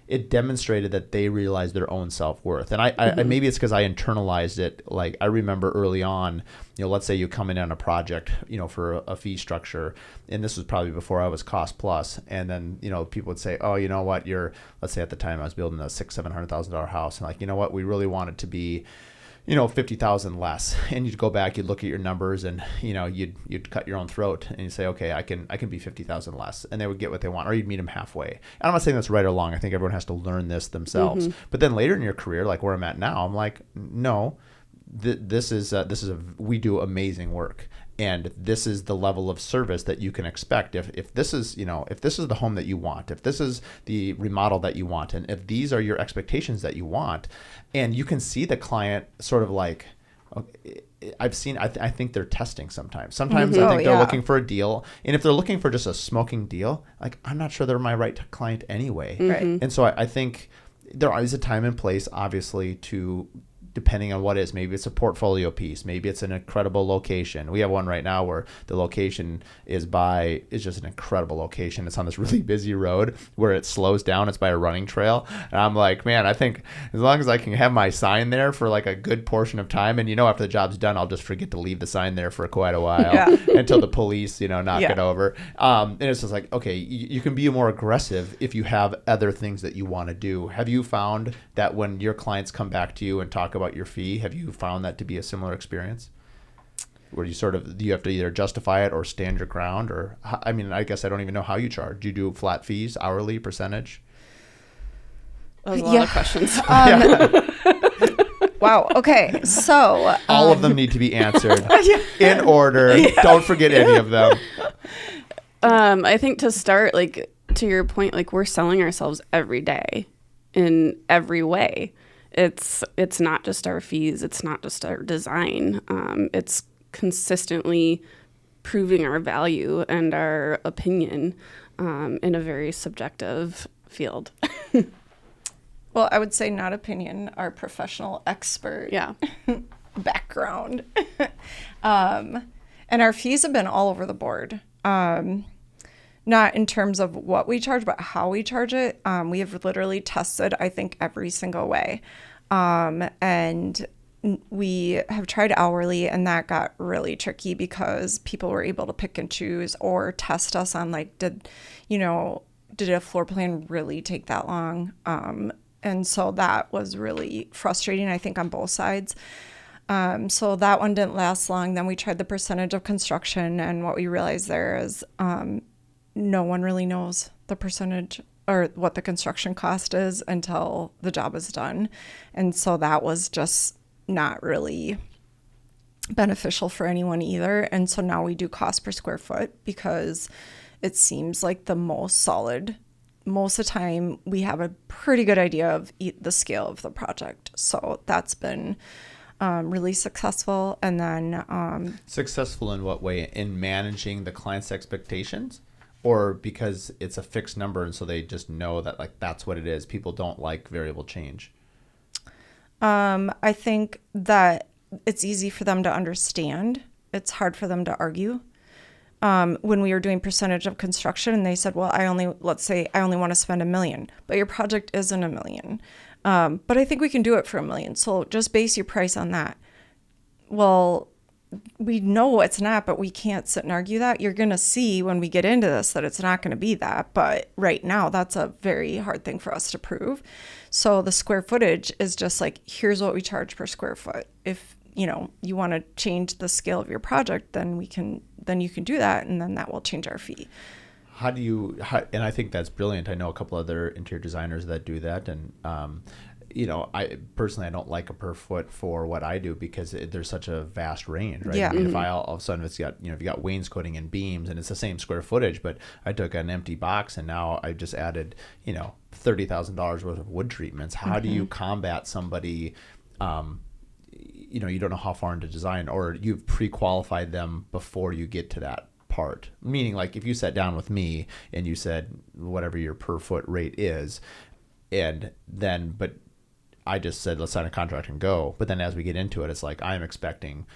it demonstrated that they realized their own self-worth. And I maybe it's because I internalized it. Like I remember early on, let's say you come in on a project, for a fee structure, and this was probably before I was cost plus. And then, people would say, oh, you know what, let's say at the time I was building a $600,000-$700,000 house. And like, you know what, we really want it to be, 50,000 less, and you'd go back, you'd look at your numbers, and you'd cut your own throat, and you say, okay, I can be 50,000 less, and they would get what they want, or you'd meet them halfway. And I'm not saying that's right or wrong. I think everyone has to learn this themselves. But then later in your career, like where I'm at now, I'm like, no, this is we do amazing work. And this is the level of service that you can expect. If this is, if this is the home that you want, if this is the remodel that you want, and if these are your expectations that you want, and you can see the client sort of like, okay, I think they're testing sometimes. Sometimes I think they're looking for a deal. And if they're looking for just a smoking deal, like I'm not sure they're my right client anyway. Right. And so I think there is a time and place, obviously, to depending on what it is. Maybe it's a portfolio piece. Maybe it's an incredible location. We have one right now where the location is just an incredible location. It's on this really busy road where it slows down. It's by a running trail. And I'm like, man, I think as long as I can have my sign there for like a good portion of time, and after the job's done, I'll just forget to leave the sign there for quite a while until the police, knock it over. And it's just like, okay, you can be more aggressive if you have other things that you want to do. Have you found that when your clients come back to you and talk about your fee, have you found that to be a similar experience? Where you have to either justify it or stand your ground? Or, I mean, I guess I don't even know how you charge. Do you do flat fees, hourly, percentage? That was a lot of questions. Wow. Okay. So all of them need to be answered in order. Don't forget any of them. I think to start, like, to your point, like, we're selling ourselves every day in every way. It's not just our fees. It's not just our design. It's consistently proving our value and our opinion in a very subjective field. Well, I would say not opinion, our professional expert background. And our fees have been all over the board. Not in terms of what we charge, but how we charge it. We have literally tested, I think, every single way. And we have tried hourly, and that got really tricky because people were able to pick and choose or test us on, like, did a floor plan really take that long? And so that was really frustrating, I think, on both sides. So that one didn't last long. Then we tried the percentage of construction, and what we realized there is no one really knows the percentage or what the construction cost is until the job is done. And so that was just not really beneficial for anyone either. And so now we do cost per square foot because it seems like the most solid. Most of the time we have a pretty good idea of the scale of the project. So that's been really successful. And then successful in what way? In managing the client's expectations? Or because it's a fixed number and so they just know that, like, that's what it is. People don't like variable change. I think that it's easy for them to understand. It's hard for them to argue. When we were doing percentage of construction and they said, well, let's say I only want to spend $1 million, but your project isn't $1 million. But I think we can do it for $1 million. So just base your price on that. Well, we know it's not, but we can't sit and argue that. You're going to see when we get into this that it's not going to be that. But right now, that's a very hard thing for us to prove. So the square footage is just like, here's what we charge per square foot. If you want to change the scale of your project, then you can do that, and then that will change our fee. And I think that's brilliant. I know a couple other interior designers that do that, and I personally, I don't like a per foot for what I do because there's such a vast range, right? Yeah. I mean, if all of a sudden if you got wainscoting and beams and it's the same square footage, but I took an empty box and now I just added, $30,000 worth of wood treatments. How do you combat somebody, you don't know how far into design, or you've pre-qualified them before you get to that part? Meaning, like, if you sat down with me and you said whatever your per foot rate is, but I just said, let's sign a contract and go. But then as we get into it, it's like, I'm expecting,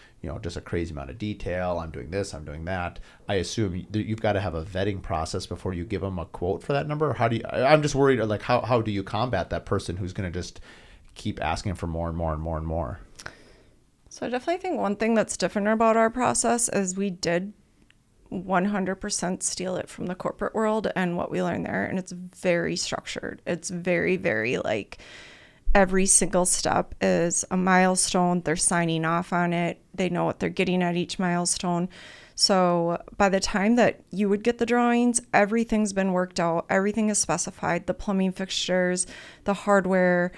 just a crazy amount of detail. I'm doing this, I'm doing that. I assume you've got to have a vetting process before you give them a quote for that number. I'm just worried, like, how do you combat that person who's going to just keep asking for more and more and more and more? So I definitely think one thing that's different about our process is we did 100% steal it from the corporate world and what we learned there. And it's very structured. It's very, very, like, every single step is a milestone. They're signing off on it. They know what they're getting at each milestone. So by the time that you would get the drawings, everything's been worked out. Everything is specified. The plumbing fixtures, the hardware,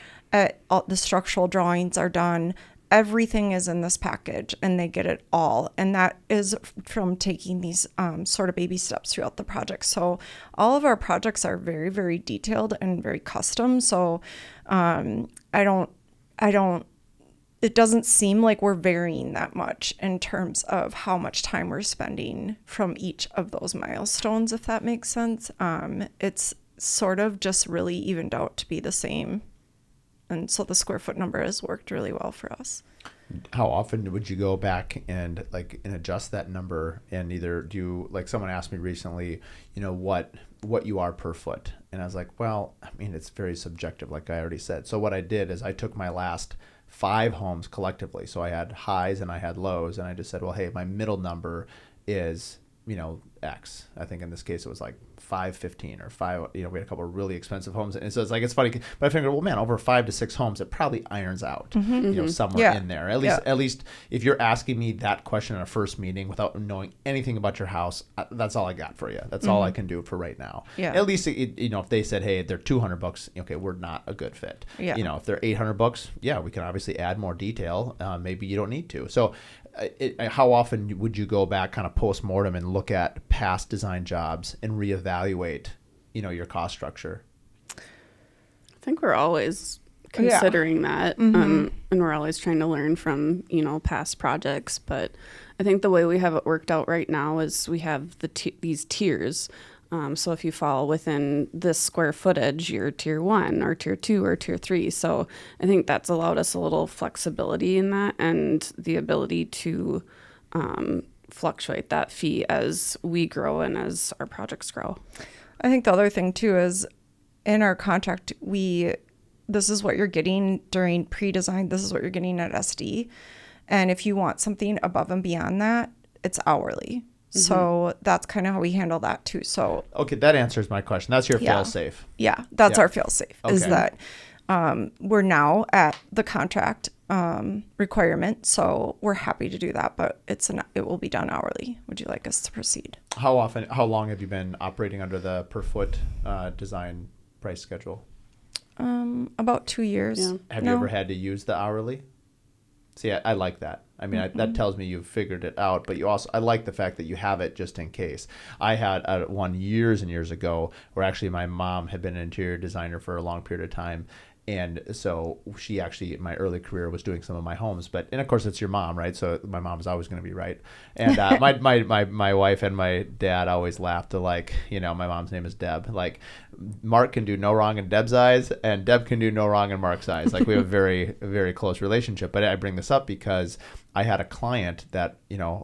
all the structural drawings are done. Everything is in this package and they get it all. And that is from taking these sort of baby steps throughout the project. So all of our projects are very, very detailed and very custom. So it doesn't seem like we're varying that much in terms of how much time we're spending from each of those milestones, if that makes sense. It's sort of just really evened out to be the same And so the square foot number has worked really well for us. How often would you go back and adjust that number? And either do you, like someone asked me recently, what you are per foot. And I was like, well, I mean, it's very subjective, like I already said. So what I did is I took my last 5 homes collectively. So I had highs and I had lows. And I just said, well, hey, my middle number is, X. I think in this case it was like 515 or 5. We had a couple of really expensive homes, and so it's funny. But I figured, well, man, over 5 to 6 homes, it probably irons out, somewhere in there. At least if you're asking me that question in a first meeting without knowing anything about your house, that's all I got for you. That's all I can do for right now. Yeah. At least if they said, hey, they're $200, okay, we're not a good fit. Yeah. If they're $800, yeah, we can obviously add more detail. Maybe you don't need to. So. How often would you go back kind of post-mortem and look at past design jobs and reevaluate, your cost structure? I think we're always considering that, and we're always trying to learn from, past projects. But I think the way we have it worked out right now is we have these tiers. So if you fall within this square footage, you're tier 1 or tier 2 or tier 3. So I think that's allowed us a little flexibility in that and the ability to fluctuate that fee as we grow and as our projects grow. I think the other thing too is in our contract, this is what you're getting during pre-design. This is what you're getting at SD. And if you want something above and beyond that, it's hourly. So that's kind of how we handle that too. So okay, that answers my question. That's your fail safe. Yeah, that's our fail safe. Okay. Is that we're now at the contract requirement, so we're happy to do that, but it will be done hourly. Would you like us to proceed? How long have you been operating under the per foot design price schedule? About 2 years. Yeah. Have you ever had to use the hourly? See, I like that. I mean, that tells me you've figured it out, but I like the fact that you have it just in case. I had one years and years ago where actually my mom had been an interior designer for a long period of time. And so she actually, in my early career, was doing some of my homes. And of course, it's your mom, right? So my mom is always going to be right. And my wife and my dad always laughed to my mom's name is Deb. Like, Mark can do no wrong in Deb's eyes, and Deb can do no wrong in Mark's eyes. Like, we have a very, very close relationship. But I bring this up because I had a client that,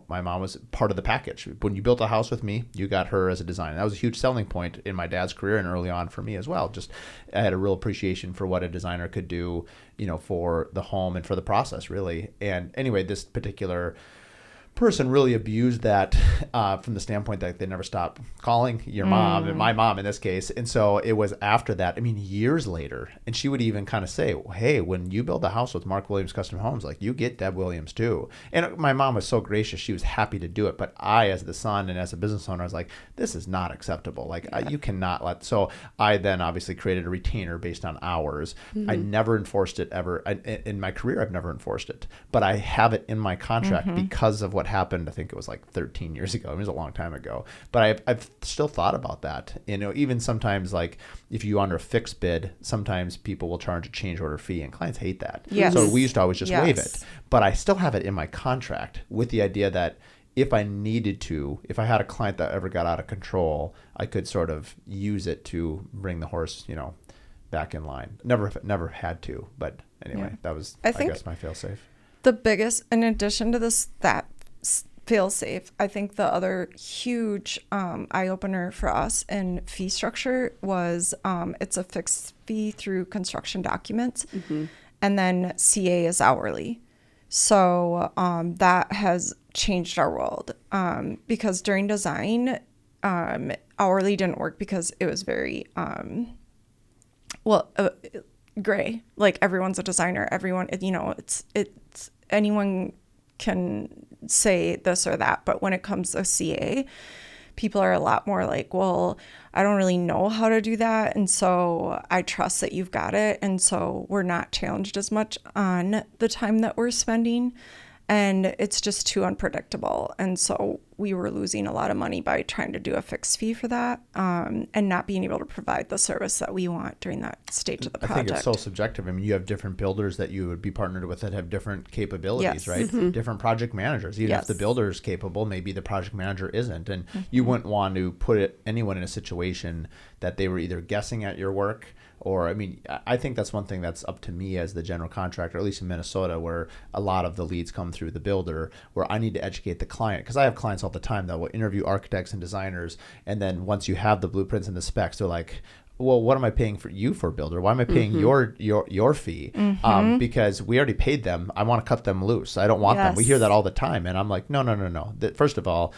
my mom was part of the package. When you built a house with me, you got her as a designer. That was a huge selling point in my dad's career and early on for me as well. Just, I had a real appreciation for what a designer could do, for the home and for the process, really. And anyway, this particular person really abused that from the standpoint that they never stopped calling your mom, and my mom in this case. And so it was after that, I mean, years later, and she would even kind of say, hey, when you build a house with Mark Williams Custom Homes, like, you get Deb Williams too. And my mom was so gracious, she was happy to do it. But I, as the son and as a business owner, I was like, this is not acceptable. Like, you cannot let. So I then obviously created a retainer based on hours. I never enforced it ever. In my career, I've never enforced it, but I have it in my contract because of what happened. I think it was like 13 years ago. It was a long time ago, but I've still thought about that. Even sometimes, like, if you under a fixed bid, sometimes people will charge a change order fee, and clients hate that. Yes. So we used to always just waive it, but I still have it in my contract with the idea that if I needed to, if I had a client that ever got out of control, I could sort of use it to bring the horse, back in line. Never had to, but anyway, that was, I guess, my fail safe. The biggest, in addition to that fail safe, I think the other huge eye opener for us in fee structure was it's a fixed fee through construction documents, and then CA is hourly. So that has changed our world because during design, hourly didn't work because it was very gray. Like, everyone's a designer. Everyone, it's anyone can say this or that, but when it comes to CA, people are a lot more like, well, I don't really know how to do that, and so I trust that you've got it, and so we're not challenged as much on the time that we're spending, and it's just too unpredictable. And so we were losing a lot of money by trying to do a fixed fee for that, and not being able to provide the service that we want during that stage of the project. I think it's so subjective. I mean, you have different builders that you would be partnered with that have different capabilities, right? Different project managers. Even if the builder is capable, maybe the project manager isn't. And you wouldn't want to put anyone in a situation that they were either guessing at your work Or, I mean, I think that's one thing that's up to me as the general contractor, at least in Minnesota, where a lot of the leads come through the builder, where I need to educate the client. Because I have clients all the time that will interview architects and designers. And then once you have the blueprints and the specs, they're like, well, what am I paying for you for, builder? Why am I paying your fee? Because we already paid them. I want to cut them loose. I don't want them. We hear that all the time. And I'm like, no. First of all,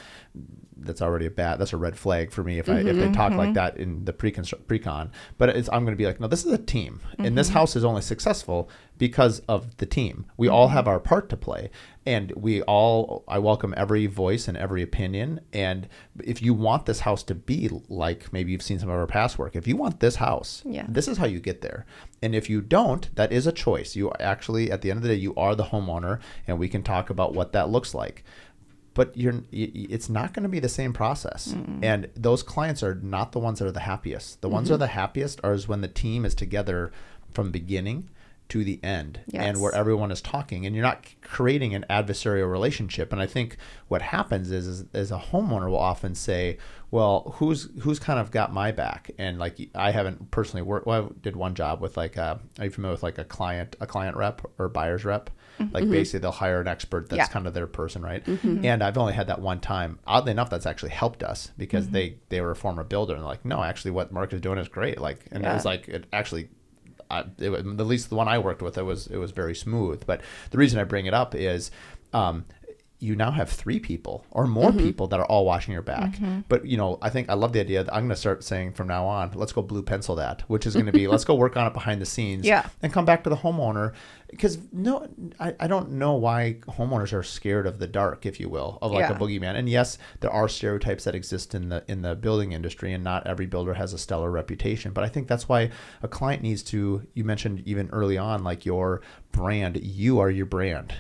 that's already that's a red flag for me if they talk like that in the pre-con. But I'm going to be like, no, this is a team, and this house is only successful because of the team. We all have our part to play, and I welcome every voice and every opinion. And if you want this house to be like, maybe you've seen some of our past work, if you want this house, this is how you get there. And if you don't, that is a choice. You actually, at the end of the day, you are the homeowner, and we can talk about what that looks like. But it's not going to be the same process. And those clients are not the ones that are the happiest. The ones that are the happiest are when the team is together from beginning to the end, and where everyone is talking, and you're not creating an adversarial relationship. And I think what happens is a homeowner will often say, well, who's kind of got my back? And like, I haven't personally worked. Well, I did one job with are you familiar with like a client rep or buyer's rep? Like basically they'll hire an expert that's kind of their person, right? And I've only had that one time. Oddly enough, that's actually helped us because they were a former builder, and they're like, no, actually what Mark is doing is great. Like, and it was like, it actually, at least the one I worked with, it was very smooth. But the reason I bring it up is, you now have 3 people or more people that are all watching your back. But, I think I love the idea that I'm going to start saying from now on, let's go blue pencil that, which is going to be, let's go work on it behind the scenes and come back to the homeowner. Because I don't know why homeowners are scared of the dark, if you will, of like a boogeyman. And yes, there are stereotypes that exist in the building industry, and not every builder has a stellar reputation. But I think that's why a client needs to, you mentioned even early on, like your brand, you are your brand,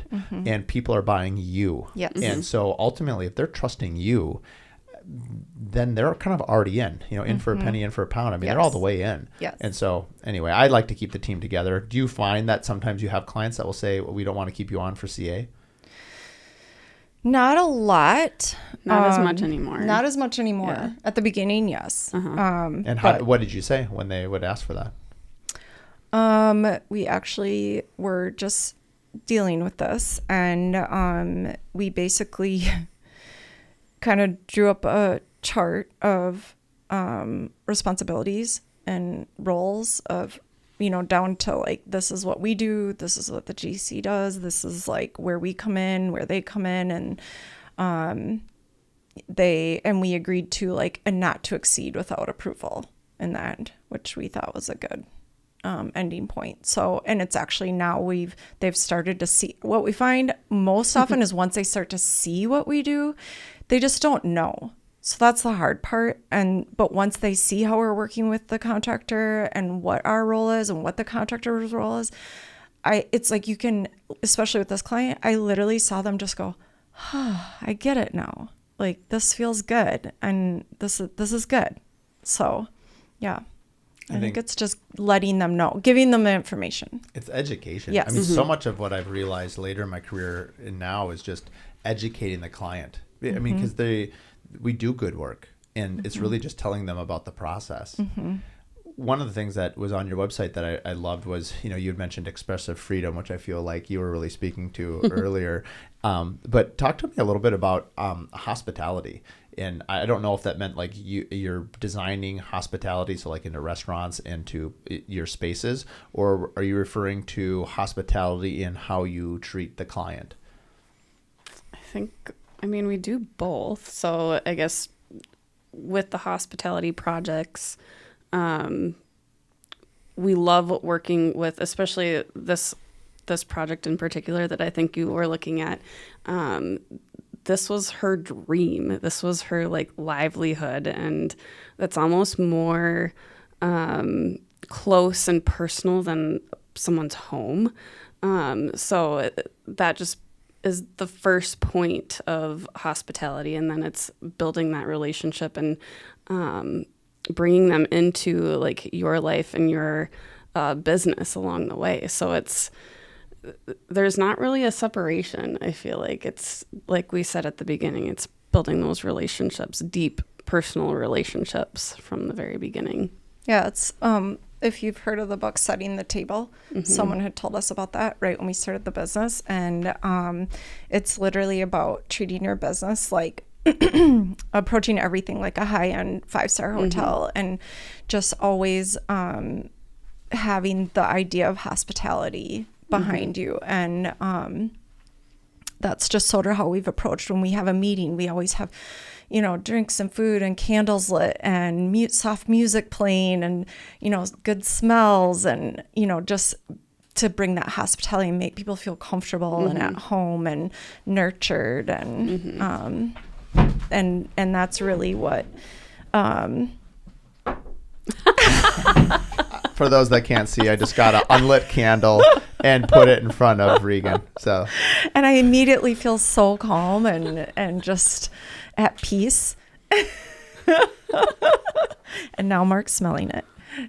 and people are buying you. And so ultimately, if they're trusting you, then they're kind of already in for a penny, in for a pound. I mean, they're all the way in. And so anyway, I like to keep the team together. Do you find that sometimes you have clients that will say, well, we don't want to keep you on for CA? Not a lot. Not as much anymore. Not as much anymore. Yeah. At the beginning, yes. And what did you say when they would ask for that? We actually were just dealing with this, and we basically kind of drew up a chart of responsibilities and roles of, down to like, this is what we do, this is what the GC does, this is like where we come in, where they come in, and we agreed to like a not to exceed without approval in the end, which we thought was a good ending point. So, and it's actually now they've started to see. What we find most often is once they start to see what we do, they just don't know. So that's the hard part. But once they see how we're working with the contractor and what our role is and what the contractor's role is, it's like you can, especially with this client, I literally saw them just go, I get it now. Like, this feels good, and this is good. So, yeah. I think it's just letting them know, giving them the information. It's education. Yes. I mean, so much of what I've realized later in my career and now is just educating the client. I mean, because we do good work, and it's really just telling them about the process. One of the things that was on your website that I loved was, you had mentioned expressive freedom, which I feel like you were really speaking to earlier. But talk to me a little bit about hospitality. And I don't know if that meant like you're designing hospitality, so like into restaurants and to your spaces, or are you referring to hospitality in how you treat the client? I mean, we do both. So I guess with the hospitality projects, we love working with, especially this project in particular that I think you were looking at. This was her dream. This was her like livelihood, and that's almost more close and personal than someone's home. So that just is the first point of hospitality, and then it's building that relationship and bringing them into like your life and your business along the way. So there's not really a separation. I feel like it's like we said at the beginning, it's building those relationships, deep personal relationships from the very beginning. Yeah, it's if you've heard of the book Setting the Table, someone had told us about that right when we started the business. And it's literally about treating your business like approaching everything like a high-end 5-star hotel, and just always having the idea of hospitality behind you. And that's just sort of how we've approached when we have a meeting. We always have, you know, drinks and food and candles lit and soft music playing and, you know, good smells, and, you know, just to bring that hospitality and make people feel comfortable and at home and nurtured. And and that's really what For those that can't see, I just got an unlit candle and put it in front of Regan. So, and I immediately feel so calm and just at peace. And now Mark's smelling it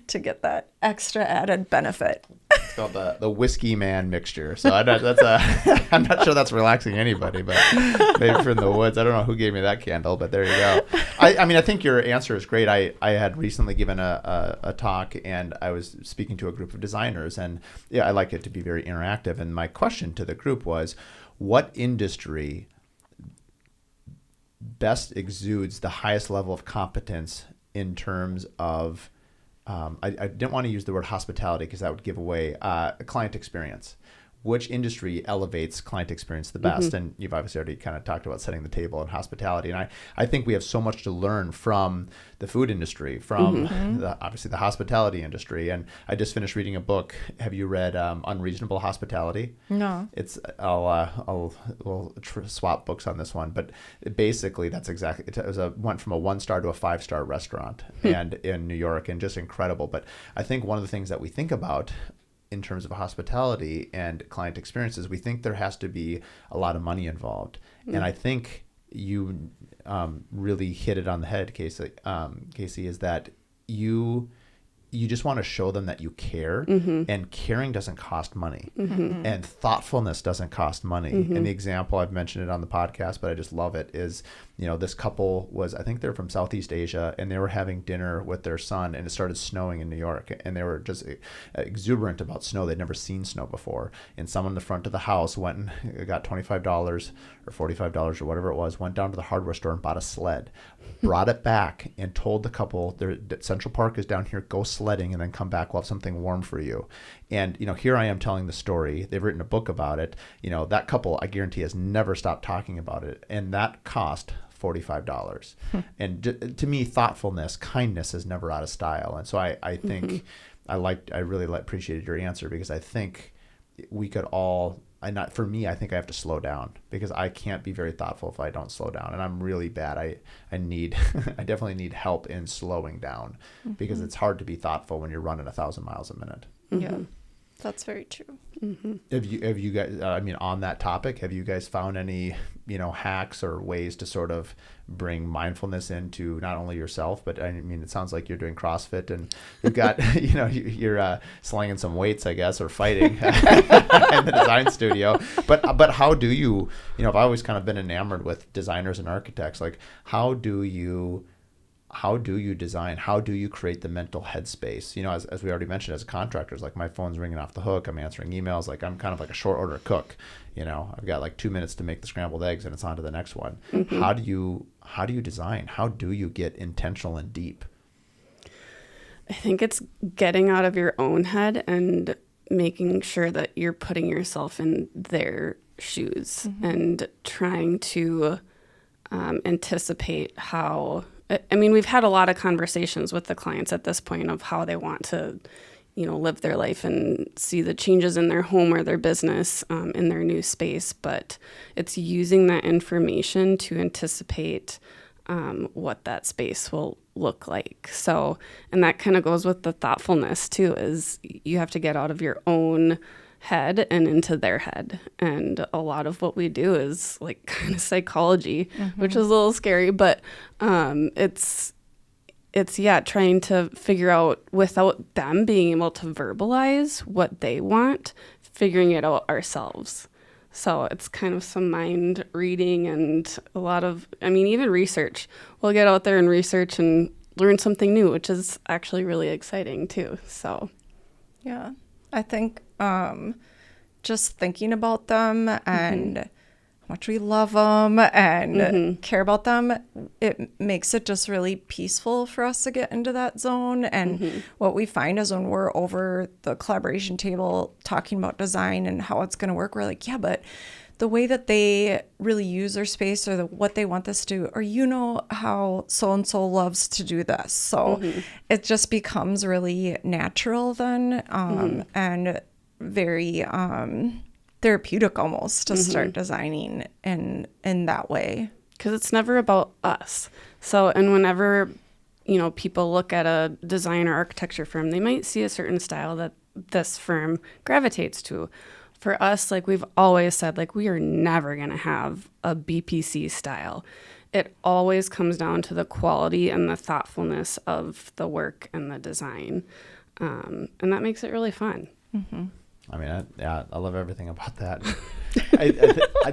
to get that extra added benefit. it's called the Whiskey Man mixture. So I'm not sure that's relaxing anybody, but maybe from the woods. I don't know who gave me that candle, but there you go. I mean, I think your answer is great. I had recently given a talk, and I was speaking to a group of designers, and yeah, I like it to be very interactive. And my question to the group was, what industry best exudes the highest level of competence in terms of I didn't want to use the word hospitality because that would give away client experience. Which industry elevates client experience the best? And you've obviously already kind of talked about setting the table and hospitality. And I think we have so much to learn from the food industry, from obviously the hospitality industry. And I just finished reading a book. Have you read Unreasonable Hospitality? No. We'll swap books on this one, but basically that's exactly, went from a 1-star to a 5-star restaurant and in New York, and just incredible. But I think one of the things that we think about in terms of hospitality and client experiences, we think there has to be a lot of money involved. And I think you really hit it on the head, Kasey, is that you just want to show them that you care, and caring doesn't cost money, and thoughtfulness doesn't cost money. And the example, I've mentioned it on the podcast, but I just love it, is, you know, this couple was, I think they're from Southeast Asia, and they were having dinner with their son, and it started snowing in New York, and they were just exuberant about snow. They'd never seen snow before. And someone in the front of the house went and got $25 or $45 or whatever it was, went down to the hardware store and bought a sled, brought it back, and told the couple, Central Park is down here, go sledding and then come back, we'll have something warm for you. And, you know, here I am telling the story. They've written a book about it. You know, that couple, I guarantee, has never stopped talking about it. And that cost $45. And to me, thoughtfulness, kindness is never out of style. And so I think I really appreciated your answer, because I think we could all, for me, I think I have to slow down, because I can't be very thoughtful if I don't slow down. And I'm really bad. I definitely need help in slowing down, because it's hard to be thoughtful when you're running 1,000 miles a minute. Yeah, that's very true. Have you guys, I mean, on that topic, have you guys found any, you know, hacks or ways to sort of bring mindfulness into not only yourself, but I mean, it sounds like you're doing CrossFit and you've got, you know, you're slinging some weights, I guess, or fighting in the design studio. But how do you know, I've always kind of been enamored with designers and architects. Like, how do you design? How do you create the mental headspace? You know, as we already mentioned, as contractors, like, my phone's ringing off the hook. I'm answering emails. Like, I'm kind of like a short order cook. You know, I've got like 2 minutes to make the scrambled eggs and it's on to the next one. How do you design? How do you get intentional and deep? I think it's getting out of your own head and making sure that you're putting yourself in their shoes and trying to anticipate how. I mean, we've had a lot of conversations with the clients at this point of how they want to, you know, live their life and see the changes in their home or their business in their new space. But it's using that information to anticipate what that space will look like. So, and that kind of goes with the thoughtfulness too, is you have to get out of your own head and into their head. And a lot of what we do is like kind of psychology, which is a little scary, but it's trying to figure out, without them being able to verbalize what they want, figuring it out ourselves. So it's kind of some mind reading and a lot of, I mean, even research. We'll get out there and research and learn something new, which is actually really exciting too. So Yeah, I think just thinking about them and how much we love them and care about them, it makes it just really peaceful for us to get into that zone. And what we find is when we're over the collaboration table talking about design and how it's going to work, we're like, yeah, but the way that they really use their space or what they want this to do, or how so-and-so loves to do this. So it just becomes really natural then and very therapeutic almost to start designing in that way. Because it's never about us. So, and whenever, people look at a design or architecture firm, they might see a certain style that this firm gravitates to. For us, like we've always said, like we are never going to have a BPC style. It always comes down to the quality and the thoughtfulness of the work and the design. And that makes it really fun. I mean, I love everything about that.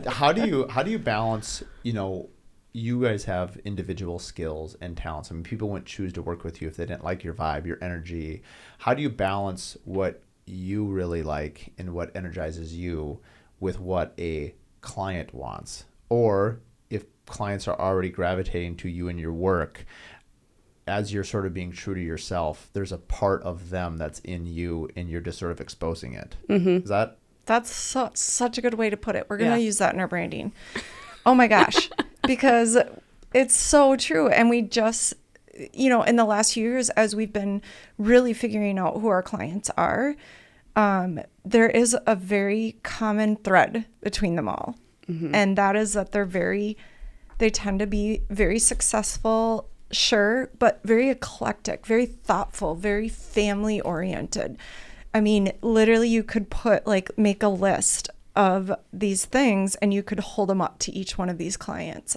How do you balance, you guys have individual skills and talents. I mean, people wouldn't choose to work with you if they didn't like your vibe, your energy. How do you balance what you really like and what energizes you with what a client wants? Or if clients are already gravitating to you and your work, as you're sort of being true to yourself, there's a part of them that's in you and you're just sort of exposing it. Is that? That's such a good way to put it. We're going to use that in our branding. Oh my gosh, because it's so true. And we just, in the last few years, as we've been really figuring out who our clients are, there is a very common thread between them all. And that is that they tend to be very successful, sure, but very eclectic, very thoughtful, very family oriented. I mean, literally you could make a list of these things and you could hold them up to each one of these clients.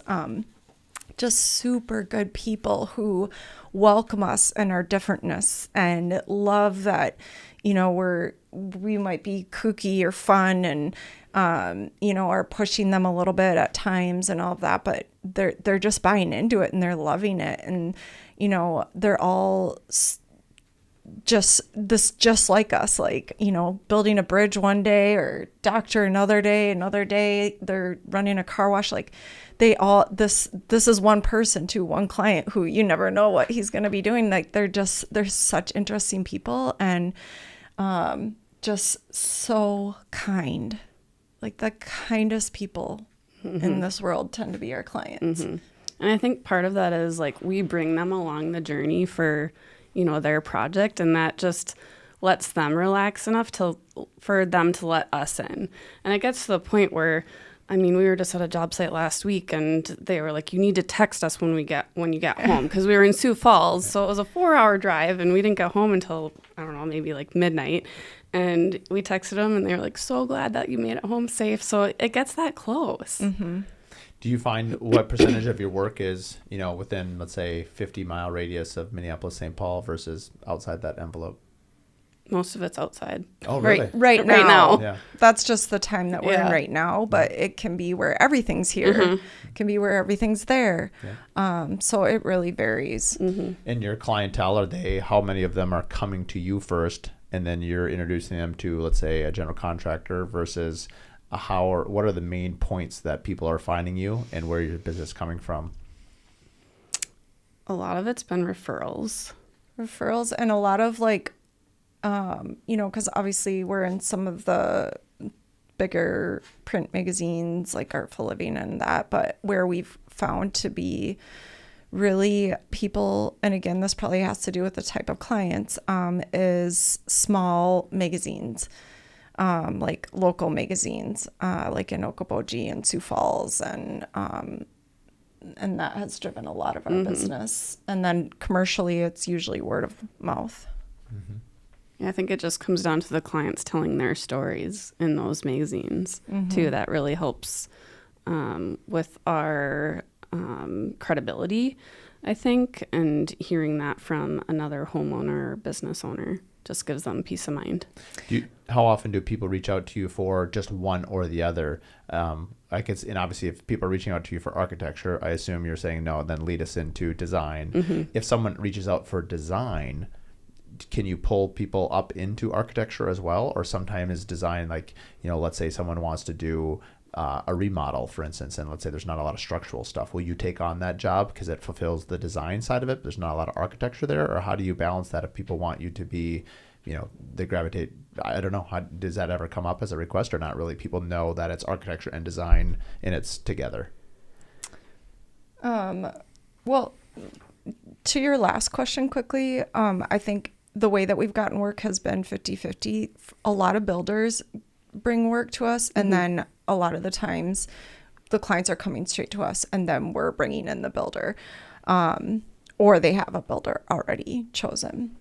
Just super good people who welcome us and our differentness and love that, we might be kooky or fun and, are pushing them a little bit at times and all of that, but they're just buying into it and they're loving it. And, they're all just like us, building a bridge one day or doctor another day, they're running a car wash. They all, this is one person to one client who you never know what he's going to be doing. They're such interesting people and, just so kind. The kindest people in this world tend to be our clients. And I think part of that is we bring them along the journey for, their project, and that just lets them relax enough for them to let us in. And it gets to the point where, we were just at a job site last week and they were like, you need to text us when you get home, because we were in Sioux Falls. So it was a 4-hour drive and we didn't get home until, I don't know, maybe midnight. And we texted them and they were like, so glad that you made it home safe. So it gets that close. Do you find what percentage of your work is, within, let's say, 50-mile radius of Minneapolis, St. Paul versus outside that envelope? Most of it's outside. Oh, really? Right now. Yeah. That's just the time that we're in right now, but it can be where everything's here. It can be where everything's there. Yeah. So it really varies. And your clientele, how many of them are coming to you first and then you're introducing them to, let's say, a general contractor versus what are the main points that people are finding you and where your business is coming from? A lot of it's been referrals and a lot of because obviously we're in some of the bigger print magazines like Artful Living and that, but where we've found to be really people, and again, this probably has to do with the type of clients, is small magazines. Like local magazines, like in Okoboji and Sioux Falls, and that has driven a lot of our business. And then commercially, it's usually word of mouth. Yeah, I think it just comes down to the clients telling their stories in those magazines too. That really helps with our credibility, I think, and hearing that from another homeowner or business owner just gives them peace of mind. How often do people reach out to you for just one or the other? And obviously if people are reaching out to you for architecture, I assume you're saying no, then lead us into design. If someone reaches out for design, can you pull people up into architecture as well? Or sometimes is design like, let's say someone wants to do a remodel, for instance, and let's say there's not a lot of structural stuff. Will you take on that job because it fulfills the design side of it? There's not a lot of architecture there, or how do you balance that if people want you to be, they gravitate? I don't know. Does that ever come up as a request or not really? People know that it's architecture and design and it's together. Well, to your last question quickly, I think the way that we've gotten work has been 50-50. A lot of builders bring work to us, and then a lot of the times the clients are coming straight to us and then we're bringing in the builder, or they have a builder already chosen.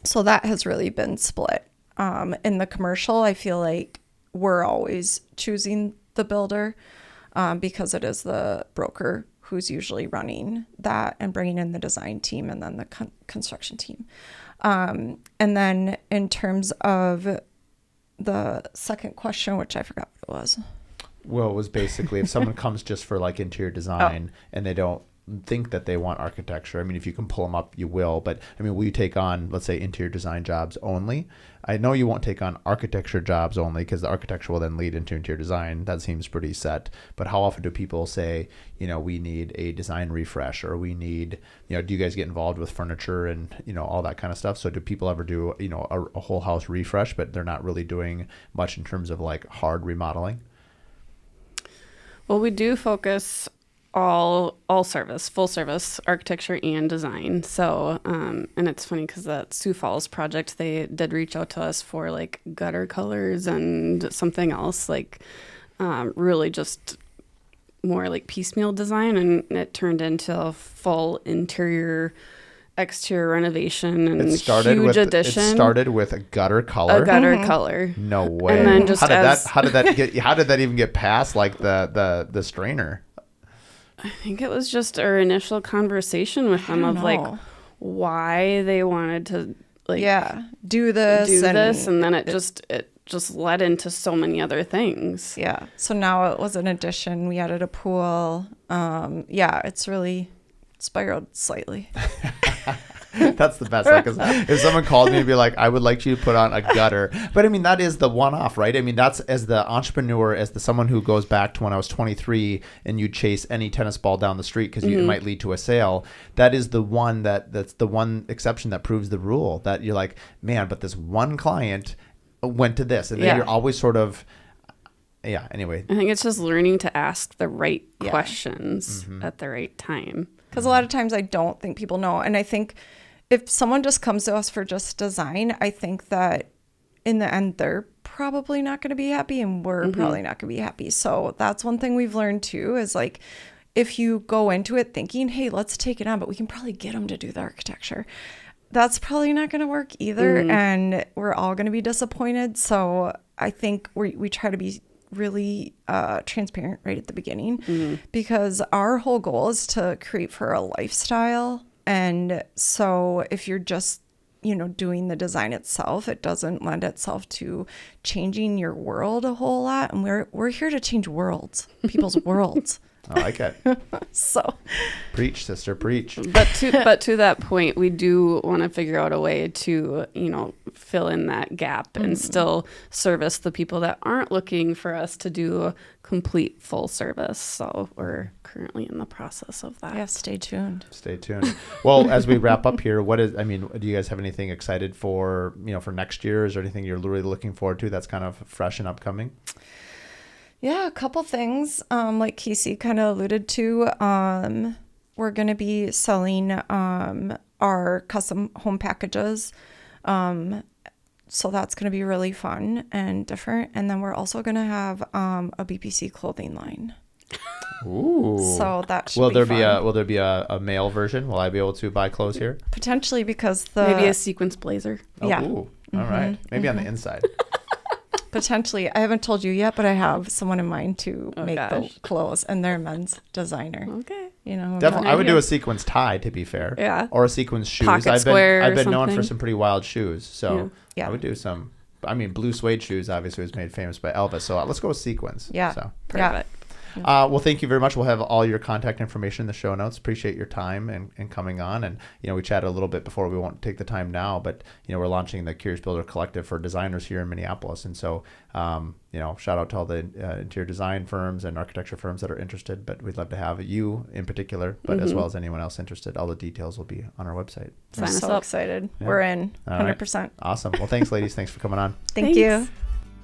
So that has really been split. In the commercial, I feel like we're always choosing the builder because it is the broker who's usually running that and bringing in the design team and then the construction team. And then in terms of the second question, which I forgot what it was. Well, it was basically if someone comes just for like interior design and they don't think that they want architecture. I mean, if you can pull them up, you will. But I mean, will you take on, let's say, interior design jobs only? I know you won't take on architecture jobs only because the architecture will then lead into interior design. That seems pretty set. But how often do people say, we need a design refresh, or we need, do you guys get involved with furniture and, all that kind of stuff? So do people ever do, a whole house refresh, but they're not really doing much in terms of like hard remodeling? Well, we do focus all service, full service architecture and design. So, and it's funny because that Sioux Falls project, they did reach out to us for like gutter colors and something else, like really just more like piecemeal design, and it turned into a full interior exterior renovation and huge addition. It started with a gutter color. A gutter color. No way. And then just how did that even get past like the strainer? I think it was just our initial conversation with them of like why they wanted to do this, and then it just led into so many other things. Yeah. So now it was an addition. We added a pool. It's really spiraled slightly. That's the best. Because if someone called me and be like, I would like you to put on a gutter. But I mean, that is the one-off, right? I mean, that's as the entrepreneur, as the someone who goes back to when I was 23 and you chase any tennis ball down the street because it might lead to a sale. That is the one that's the one exception that proves the rule, that you're like, man, but this one client went to this. And then you're always sort of, anyway. I think it's just learning to ask the right questions at the right time. Because a lot of times I don't think people know. And I think if someone just comes to us for just design, I think that in the end, they're probably not going to be happy and we're probably not going to be happy. So that's one thing we've learned too, is like, if you go into it thinking, hey, let's take it on, but we can probably get them to do the architecture, that's probably not going to work either. And we're all going to be disappointed. So I think we try to be really transparent right at the beginning, because our whole goal is to create for a lifestyle. And so if you're just doing the design itself, it doesn't lend itself to changing your world a whole lot. And we're here to change worlds, people's worlds. I like it. So preach, sister, preach. But to that point, we do want to figure out a way to, fill in that gap and still service the people that aren't looking for us to do complete full service. So we're currently in the process of that. Yeah, stay tuned. Stay tuned. Well, as we wrap up here, do you guys have anything excited for next year? Is there anything you're really looking forward to that's kind of fresh and upcoming? Yeah, a couple things. Like Kasey kind of alluded to, we're going to be selling our custom home packages. So that's going to be really fun and different. And then we're also going to have a BPC clothing line. Ooh. So that should be fun. Will there be a male version? Will I be able to buy clothes here? Potentially, because maybe a sequence blazer. Oh, yeah. Ooh. All right. Maybe on the inside. Potentially. I haven't told you yet, but I have someone in mind to make the clothes, and they're a men's designer. Okay. Definitely, I would do Yeah. a sequins tie, to be fair. Yeah. Or a sequins shoes. Pocket I've square or been known for something. some pretty wild shoes, so Yeah. I would do some. I mean, blue suede shoes obviously was made famous by Elvis, so let's go with sequins. Yeah. So. Perfect. Well, thank you very much. We'll have all your contact information in the show notes. Appreciate your time and coming on. And, we chatted a little bit before. We won't take the time now, but, we're launching the Curious Builder Collective for designers here in Minneapolis. And so, shout out to all the interior design firms and architecture firms that are interested. But we'd love to have you in particular, but as well as anyone else interested. All the details will be on our website. We're Sign us so up. excited. Yeah. We're in All right. 100%. Awesome. Well, thanks, ladies. Thanks for coming on. Thank you. Thanks.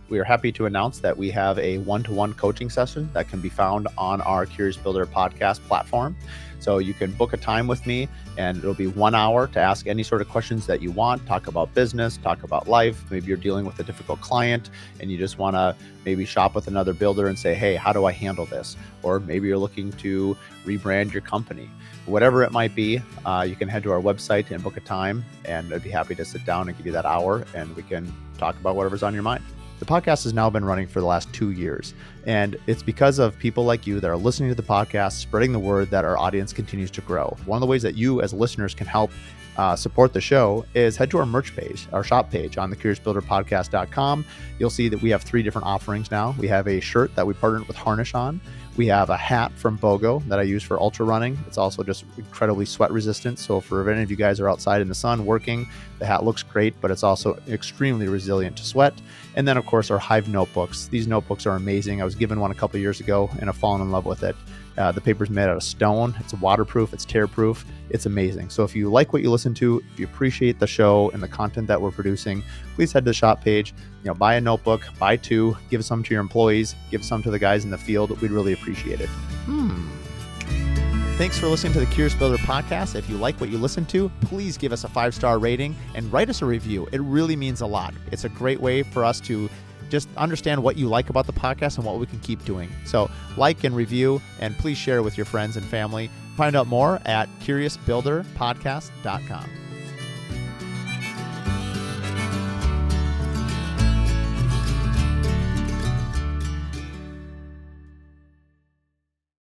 We are happy to announce that we have a one-to-one coaching session that can be found on our Curious Builder podcast platform. So you can book a time with me, and it'll be 1 hour to ask any sort of questions that you want, talk about business, talk about life. Maybe you're dealing with a difficult client and you just want to maybe shop with another builder and say, hey, how do I handle this? Or maybe you're looking to rebrand your company. Whatever it might be, you can head to our website and book a time, and I'd be happy to sit down and give you that hour, and we can talk about whatever's on your mind. The podcast has now been running for the last 2 years, and it's because of people like you that are listening to the podcast, spreading the word, that our audience continues to grow. One of the ways that you as listeners can help support the show is head to our merch page, our shop page on the CuriousBuilderPodcast.com. You'll see that we have 3 different offerings now. We have a shirt that we partnered with Harnish on. We have a hat from BOGO that I use for ultra running. It's also just incredibly sweat resistant. So for any of you guys who are outside in the sun working, the hat looks great, but it's also extremely resilient to sweat. And then, of course, our Hive notebooks. These notebooks are amazing. I was given one a couple years ago and I've fallen in love with it. The paper's made out of stone. It's waterproof. It's tear-proof. It's amazing. So if you like what you listen to, if you appreciate the show and the content that we're producing, please head to the shop page. Buy a notebook, buy 2, give some to your employees, give some to the guys in the field. We'd really appreciate it. Thanks for listening to the Curious Builder podcast. If you like what you listen to, please give us a 5-star rating and write us a review. It really means a lot. It's a great way for us to just understand what you like about the podcast and what we can keep doing. So like and review, and please share with your friends and family. Find out more at CuriousBuilderPodcast.com.